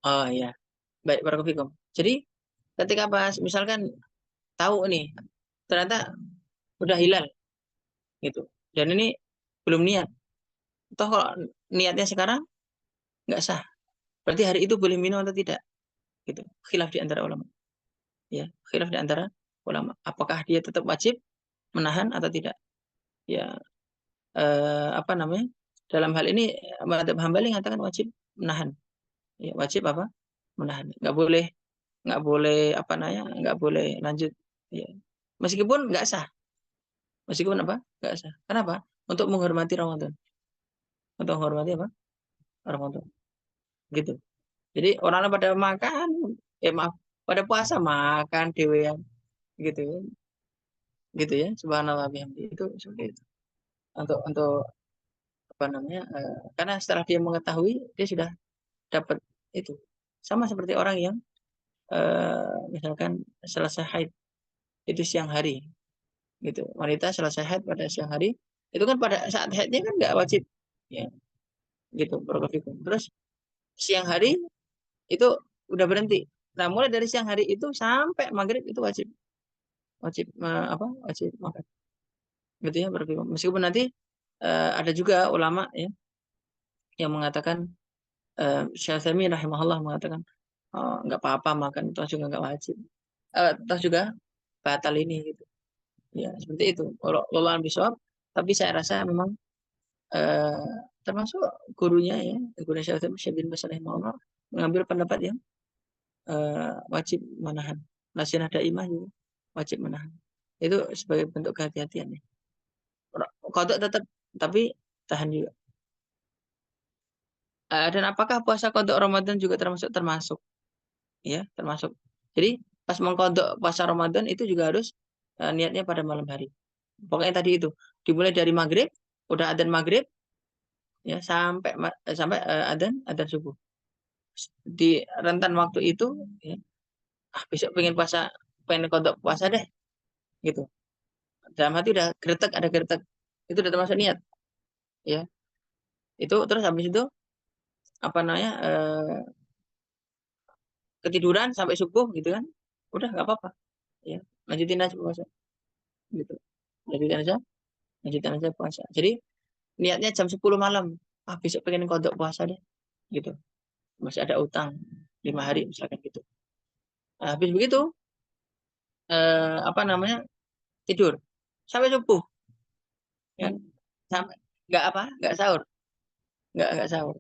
Oh ya baik barakallahu fikum jadi ketika pas misalkan tahu nih ternyata udah hilal gitu dan ini belum niat toh kalau niatnya sekarang nggak sah berarti hari itu boleh minum atau tidak gitu khilaf di antara ulama ya khilaf di antara ulama apakah dia tetap wajib menahan atau tidak ya apa namanya dalam hal ini madzhab Hambali mengatakan wajib menahan ya wajib apa menahan nggak boleh apa namanya nggak boleh lanjut ya meskipun nggak sah meskipun apa nggak sah kenapa untuk menghormati Ramadan untuk menghormati apa Ramadan gitu jadi orang pada makan maaf pada puasa makan dewean gitu ya gitu ya subhanallah bihamdi itu seperti itu untuk apa namanya karena setelah dia mengetahui dia sudah dapat itu sama seperti orang yang misalkan selesai haid itu siang hari gitu wanita selesai haid pada siang hari itu kan pada saat haidnya kan nggak wajib ya gitu Barakallahu terus siang hari itu udah berhenti nah mulai dari siang hari itu sampai maghrib itu wajib wajib apa wajib makan gitu ya Barakallahu meskipun nanti ada juga ulama ya yang mengatakan Syafi'i rahimahullah mengatakan nggak apa-apa makan itu juga nggak wajib toh juga batal ini gitu ya seperti itu kalau lolaan bisawab tapi saya rasa memang eh, termasuk gurunya ya guru Syafi'i Syekh bin Baz rahimahullah mengambil pendapat yang wajib menahan nasional daimah juga wajib menahan itu sebagai bentuk kehati-hatian ya kodok tetap tapi tahan juga. Dan apakah puasa kodok Ramadan juga termasuk termasuk ya termasuk jadi pas mengkodok puasa Ramadan itu juga harus niatnya pada malam hari pokoknya tadi itu dimulai dari maghrib udah adzan maghrib ya sampai adzan subuh di rentan waktu itu ya, besok pengen puasa pengen kodok puasa deh gitu dalam hati udah gretek ada gretek itu udah termasuk niat ya itu terus habis itu apa namanya ketiduran sampai subuh gitu kan udah nggak apa-apa ya lanjutin aja puasa gitu lanjutin aja lanjutin aja puasa jadi niatnya jam 10 malam besok pengen kodok puasa deh gitu masih ada utang 5 hari misalkan gitu. Nah, habis begitu apa namanya? Tidur sampai subuh kan. Sampai nggak sahur, nggak sahur.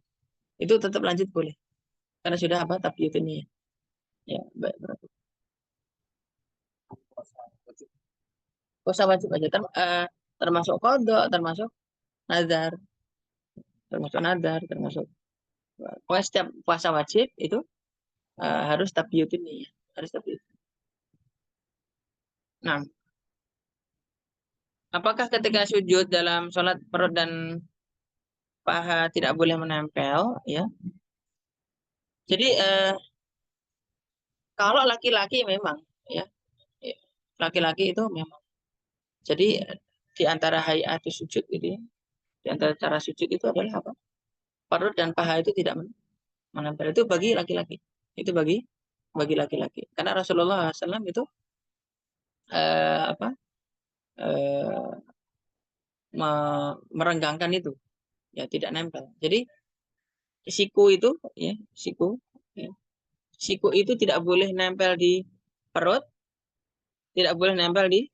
Itu tetap lanjut boleh. Karena sudah apa? Tabiat ini ya. Ya, baik berarti. Puasa wajib aja termasuk qada, termasuk nazar, termasuk pokoknya setiap puasa wajib itu harus tabiat ini ya. Harus tabiat. Nah, apakah ketika sujud dalam sholat perut dan paha tidak boleh menempel ya? Jadi kalau laki-laki memang ya, ya, laki-laki itu memang. Jadi di antara hayatus sujud itu ya, di antara cara sujud itu adalah apa? Perut dan paha itu tidak menempel, itu bagi laki-laki. Itu bagi laki-laki. Karena Rasulullah SAW itu apa? eh, merenggangkan itu, ya tidak nempel. Jadi siku itu ya, ya, siku itu tidak boleh nempel di perut, tidak boleh nempel di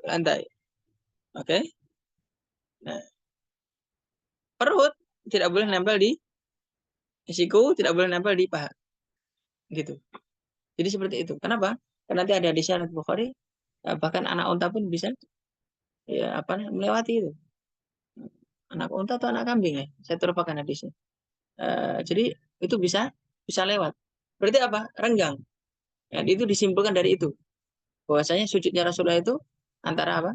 lantai. Oke? Nah, perut tidak boleh nempel di siku, tidak boleh nempel di paha. Gitu. Jadi seperti itu. Kenapa? Karena nanti ada di syarat Bukhari, bahkan anak unta pun bisa ya apa melewati itu. Anak unta atau anak kambing ya? Saya terlupakan hadisnya. Jadi itu bisa bisa lewat. Berarti apa? Renggang. Ya, itu disimpulkan dari itu. Bahwasanya sujudnya Rasulullah itu antara apa?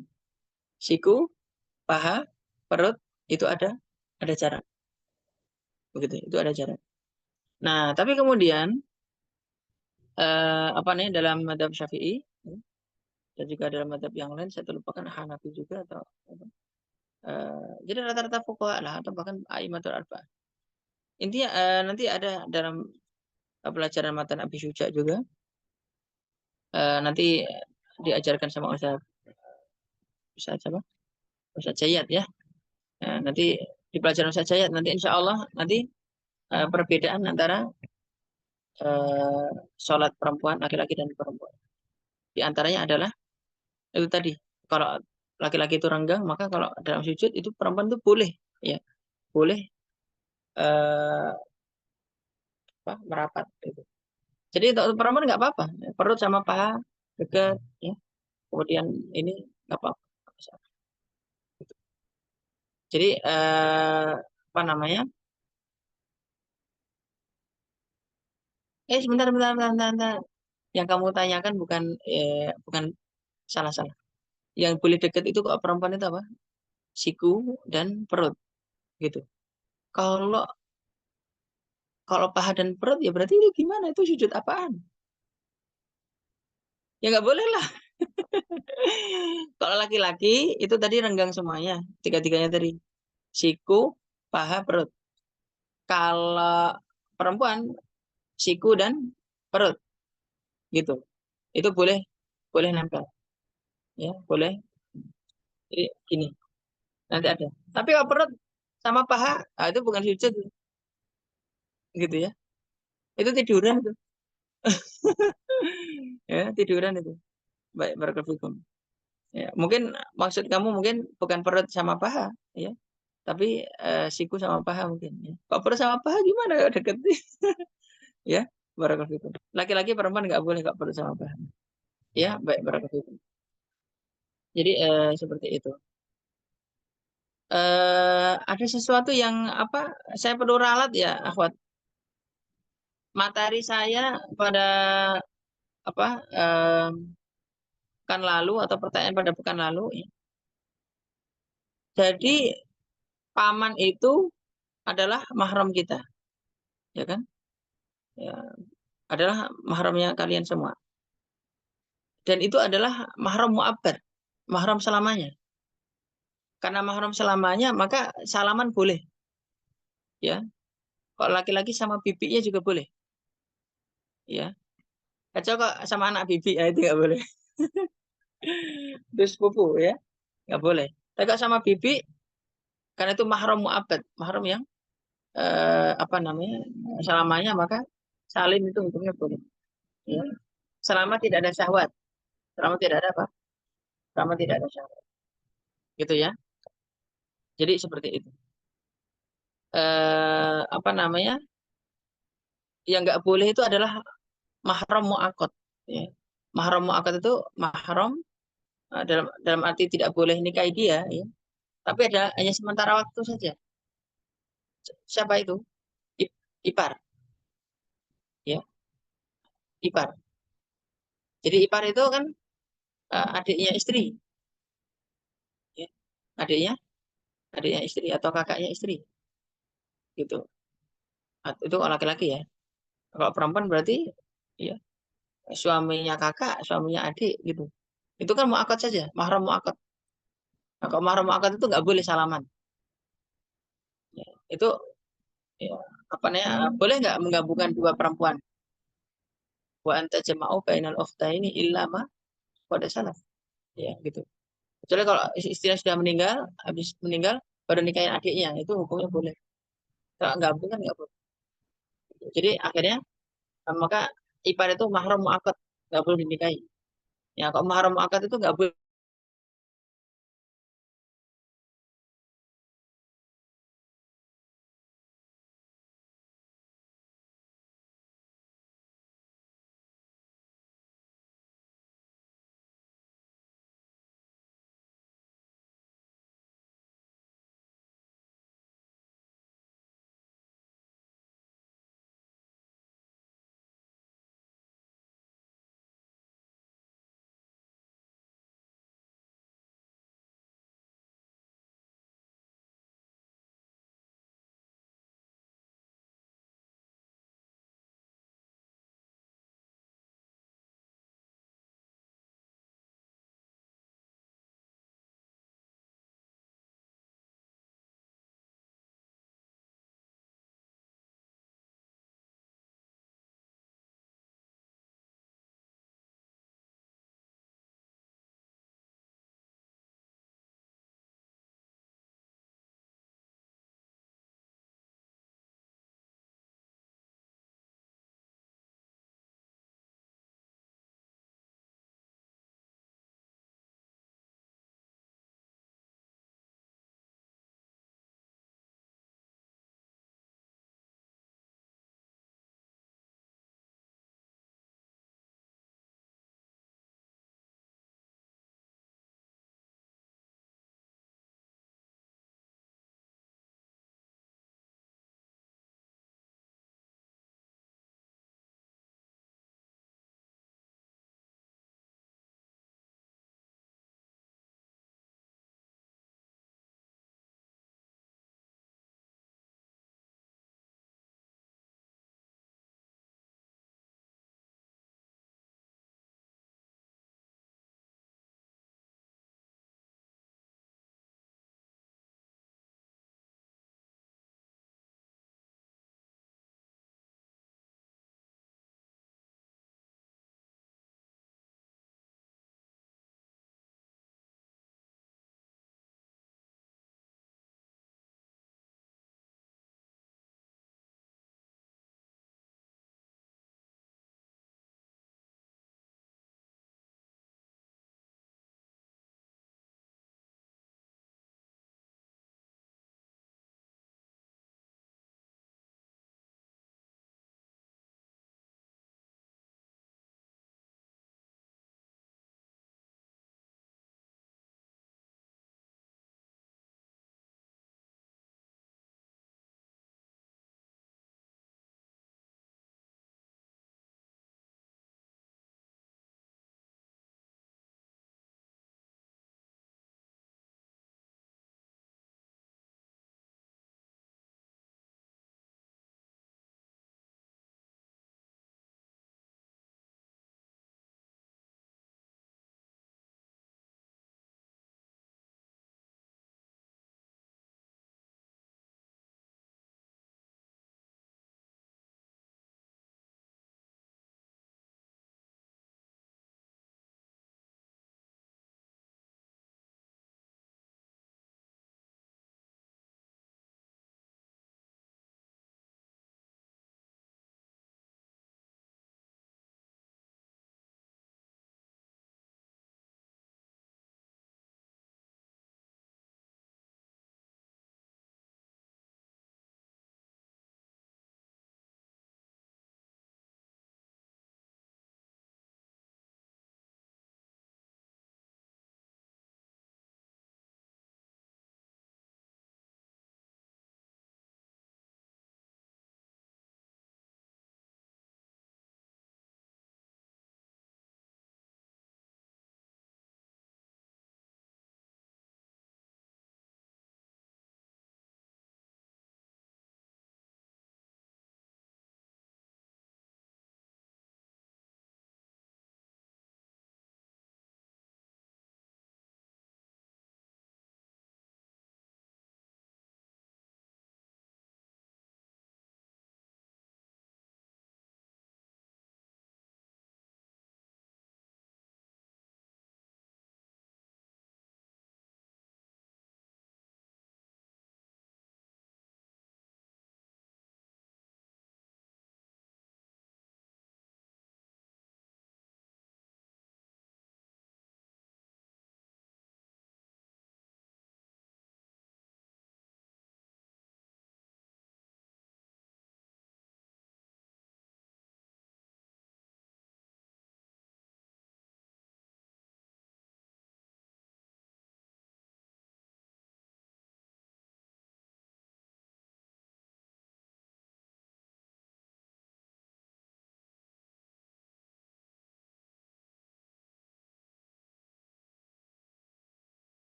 Siku, paha, perut itu ada jarak. Begitu. Itu ada jarak. Nah, tapi kemudian apa nih dalam madhab Syafi'i ya, dan juga dalam madhab yang lain saya terlupakan Hanafi juga atau apa. Jadi rata-rata fuqaha lah atau bahkan aimatul arba'ah. Intinya nanti ada dalam pelajaran matan Abi Syuja juga nanti diajarkan sama Ustaz apa? Ustaz Jayat ya. Nanti di pelajaran Ustaz Jayat nanti insya Allah nanti perbedaan antara eh, sholat perempuan laki-laki dan perempuan. Di antaranya adalah itu tadi kalau laki-laki itu renggang maka kalau dalam sujud itu perempuan itu boleh ya boleh eh, merapat gitu. Jadi untuk perempuan nggak apa-apa perut sama paha dekat ya kemudian ini nggak apa-apa. Jadi apa namanya? Sebentar, sebentar, sebentar, sebentar, sebentar. Yang kamu tanyakan bukan salah-salah. Yang boleh deket itu kok perempuan itu apa? Siku dan perut gitu. Kalau kalau paha dan perut ya berarti itu gimana? Itu sujud apaan? Ya nggak boleh lah. Kalau laki-laki itu tadi renggang semuanya, tiga-tiganya tadi. Siku, paha, perut. Kalau perempuan siku dan perut gitu. Itu boleh boleh nempel ya, boleh. Jadi gini, nanti ada. Tapi kalau perut sama paha, itu bukan sujud gitu ya. Itu tiduran itu. Ya, tiduran itu. Baik, barakallahu. Ya, mungkin maksud kamu mungkin bukan perut sama paha, ya. Tapi siku sama paha mungkin ya. Kalau perut sama paha gimana kalau deket? Ya, barakallahu. Laki-laki perempuan nggak boleh kalau perut sama paha. Ya, baik, barakallahu. Jadi seperti itu. Ada sesuatu yang apa? Saya perlu ralat ya, akhwat. Materi saya pada apa pekan lalu atau pertanyaan pada pekan lalu ya. Jadi paman itu adalah mahram kita, ya kan? Ya, adalah mahramnya kalian semua. Dan itu adalah mahram muabbad, mahram selamanya. Karena mahram selamanya, maka salaman boleh, ya. Kalau laki-laki sama bibinya juga boleh, ya. Kacau kok sama anak bibi, ya itu nggak boleh. Terus sepupu, ya, nggak boleh. Tapi kalau sama bibi, karena itu mahram muabbad, mahram yang apa namanya, selamanya, maka salim itu hukumnya boleh, ya. Selama tidak ada syahwat, selama tidak ada apa? Selama tidak ada syahwat, gitu ya. Jadi seperti itu. Apa namanya, yang nggak boleh itu adalah mahram mu'akkad, ya. Mahram mu'akkad itu mahram, dalam arti tidak boleh nikahi dia, ya. Tapi ada hanya sementara waktu saja. Siapa itu? Ipar, ya, ipar. Jadi ipar itu kan adiknya istri, ya. Adiknya, adiknya istri atau kakaknya istri, gitu. Itu kalau laki-laki ya. Kalau perempuan berarti ya suaminya kakak, suaminya adik, gitu. Itu kan muakkad saja, mahram muakkad. Nah, kalau mahram muakkad itu nggak boleh salaman. Ya, itu ya, apa namanya? Boleh nggak menggabungkan dua perempuan? Wa anta jama'u bainal ukhtaini illa ma qad salaf. Ya, gitu. Kecuali kalau istrinya sudah meninggal, habis meninggal baru nikahin adiknya, itu hukumnya boleh. Kalau gabung kan nggak boleh. Jadi akhirnya maka ipar itu mahram muakkad, nggak boleh dinikahi. Ya, kalau mahram muakkad itu nggak boleh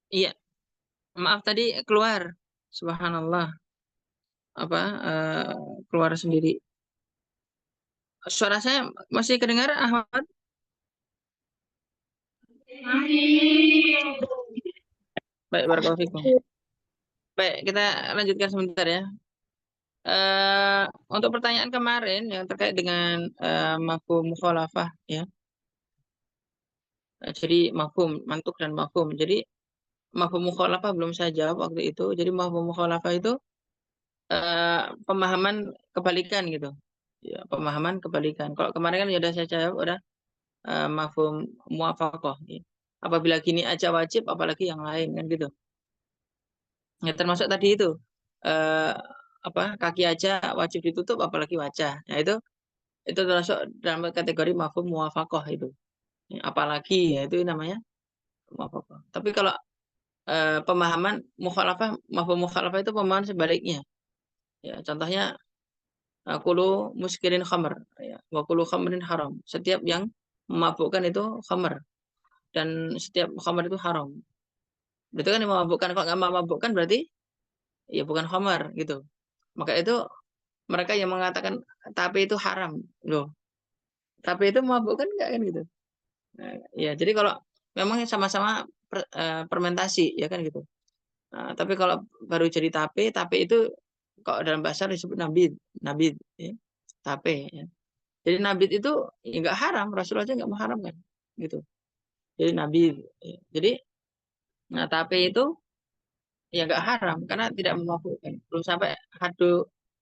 Iya, maaf tadi keluar. Subhanallah. Apa, keluar sendiri. Suara saya masih kedengaran, Ahmad? Baik, barakallahu fikum. Baik, kita lanjutkan sebentar ya. Untuk pertanyaan kemarin yang terkait dengan mafhum mukhalafah ya. Jadi mafhum, mantuk dan mafhum. Jadi mafhum mukhalafah belum saya jawab waktu itu. Jadi mafhum mukhalafah itu pemahaman kebalikan gitu. Ya, pemahaman kebalikan. Kalau kemarin kan ya udah saya jawab udah mafhum muwafaqah ya. Apabila gini aja wajib apalagi yang lain kan gitu. Ya termasuk tadi itu eh, apa kaki aja wajib ditutup apalagi wajah. Nah itu termasuk dalam kategori mafhum muwafaqah itu. Ya, apalagi ya itu namanya muwafaqah. Tapi kalau pemahaman mukhalafah, mafhum mukhalafah itu pemahaman sebaliknya. Ya, contohnya kulu muskirin khamr, ya, wa kulu khamrin haram. Setiap yang memabukkan itu khamr dan setiap khamr itu haram. Itu kan yang memabukkan. Kalau nggak memabukkan berarti ya bukan khamr gitu. Maka itu mereka yang mengatakan tapi itu haram loh. Tapi itu memabukkan enggak kan gitu. Nah, ya jadi kalau memang sama-sama fermentasi ya kan gitu. Nah, tapi kalau baru jadi tape itu kok dalam bahasa disebut nabid, nabid, ya. Tape, ya. Jadi nabid itu ya nggak haram, Rasulullah aja nggak mengharamkan, gitu. Jadi nabid, ya. Jadi nah tape itu ya nggak haram karena tidak memabukkan, belum sampai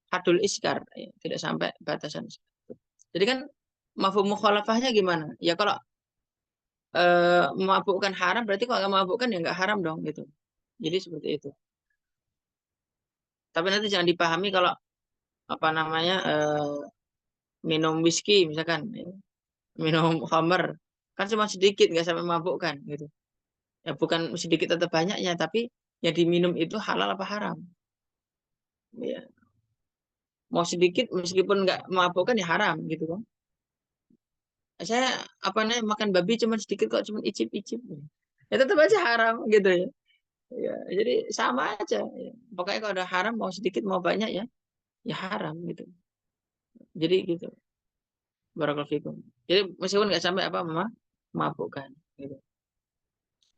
hadul iskar, ya. Tidak sampai batasan. Jadi kan mafhum mukhalafahnya gimana? Ya kalau memabukkan haram berarti kalau nggak memabukkan ya nggak haram dong, gitu. Jadi seperti itu. Tapi nanti jangan dipahami kalau apa namanya minum whisky misalkan ya. Minum khamr kan cuma sedikit nggak sampai mabuk kan gitu ya bukan sedikit atau banyaknya tapi yang diminum itu halal apa haram ya mau sedikit meskipun nggak memabukkan ya haram gitu kan saya apa namanya makan babi cuma sedikit kok cuma icip-icip ya tetap aja haram gitu ya ya jadi sama aja ya. Pokoknya kalau udah haram mau sedikit mau banyak ya ya haram gitu jadi gitu barakallahu fikum jadi meskipun nggak sampai apa memabukkan gitu.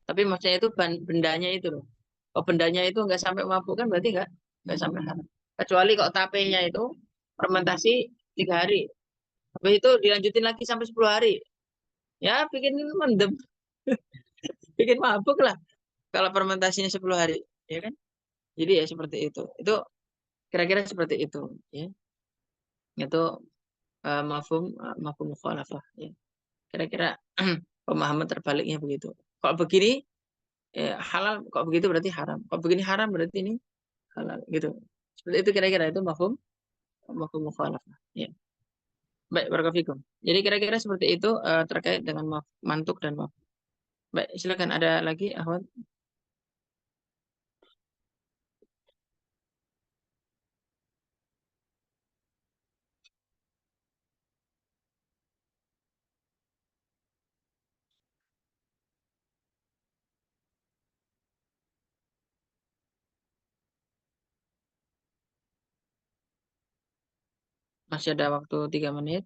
Tapi maksudnya itu bendanya itu loh. Kalau bendanya itu nggak sampai mabuk kan berarti nggak sampai haram. Kecuali kok tapenya itu fermentasi 3 hari. Habis itu dilanjutin lagi sampai 10 hari. Ya bikin mendem, bikin mabuk lah. Kalau fermentasinya 10 hari, ya kan? Jadi ya seperti itu. Itu kira-kira seperti itu, ya. Itu mafhum mukhalafah, ya. Kira-kira pemahaman terbaliknya begitu. Kalau begini halal, kok begitu berarti haram. Kok begini haram berarti ini halal gitu. Seperti itu kira-kira itu mafhum mafhum mukhalafah. Ya. Baik, barakallahu. Jadi kira-kira seperti itu terkait dengan mantuk dan mafhum. Baik, silakan ada lagi Ahmad. Masih ada waktu 3 menit.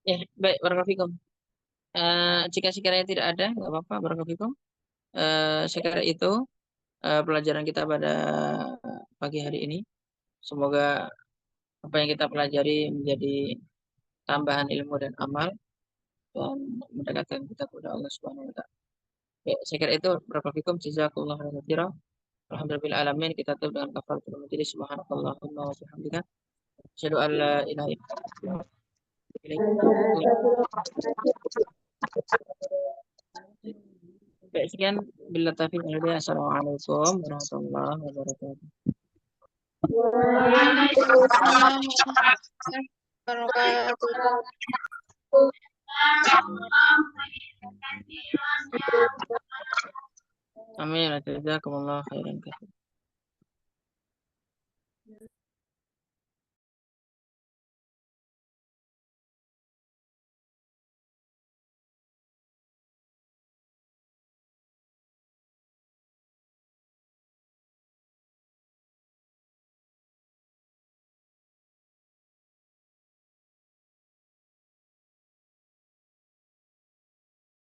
Ya, baik, barakallahu. Jika sekiranya tidak ada, nggak apa-apa, barakallahu. Saya kira itu pelajaran kita pada pagi hari ini. Semoga apa yang kita pelajari menjadi tambahan ilmu dan amal dan mendekatkan kita kepada Allah Subhanahu wa taala. Ya, saya kira itu. Barakallahu fikum, jazakumullah khairan. Alhamdulillah alamin. Kita tutup dengan kafaratul majelis. Subhanakallahumma wa bihamdika asyhadu an la ilaha illa anta Baik, sekian. Bila taufiq wal hidayah. Assalamualaikum warahmatullahi wabarakatuh. Waalaikumsalam warahmatullahi wabarakatuh. Amin. Jazakumullah khairan.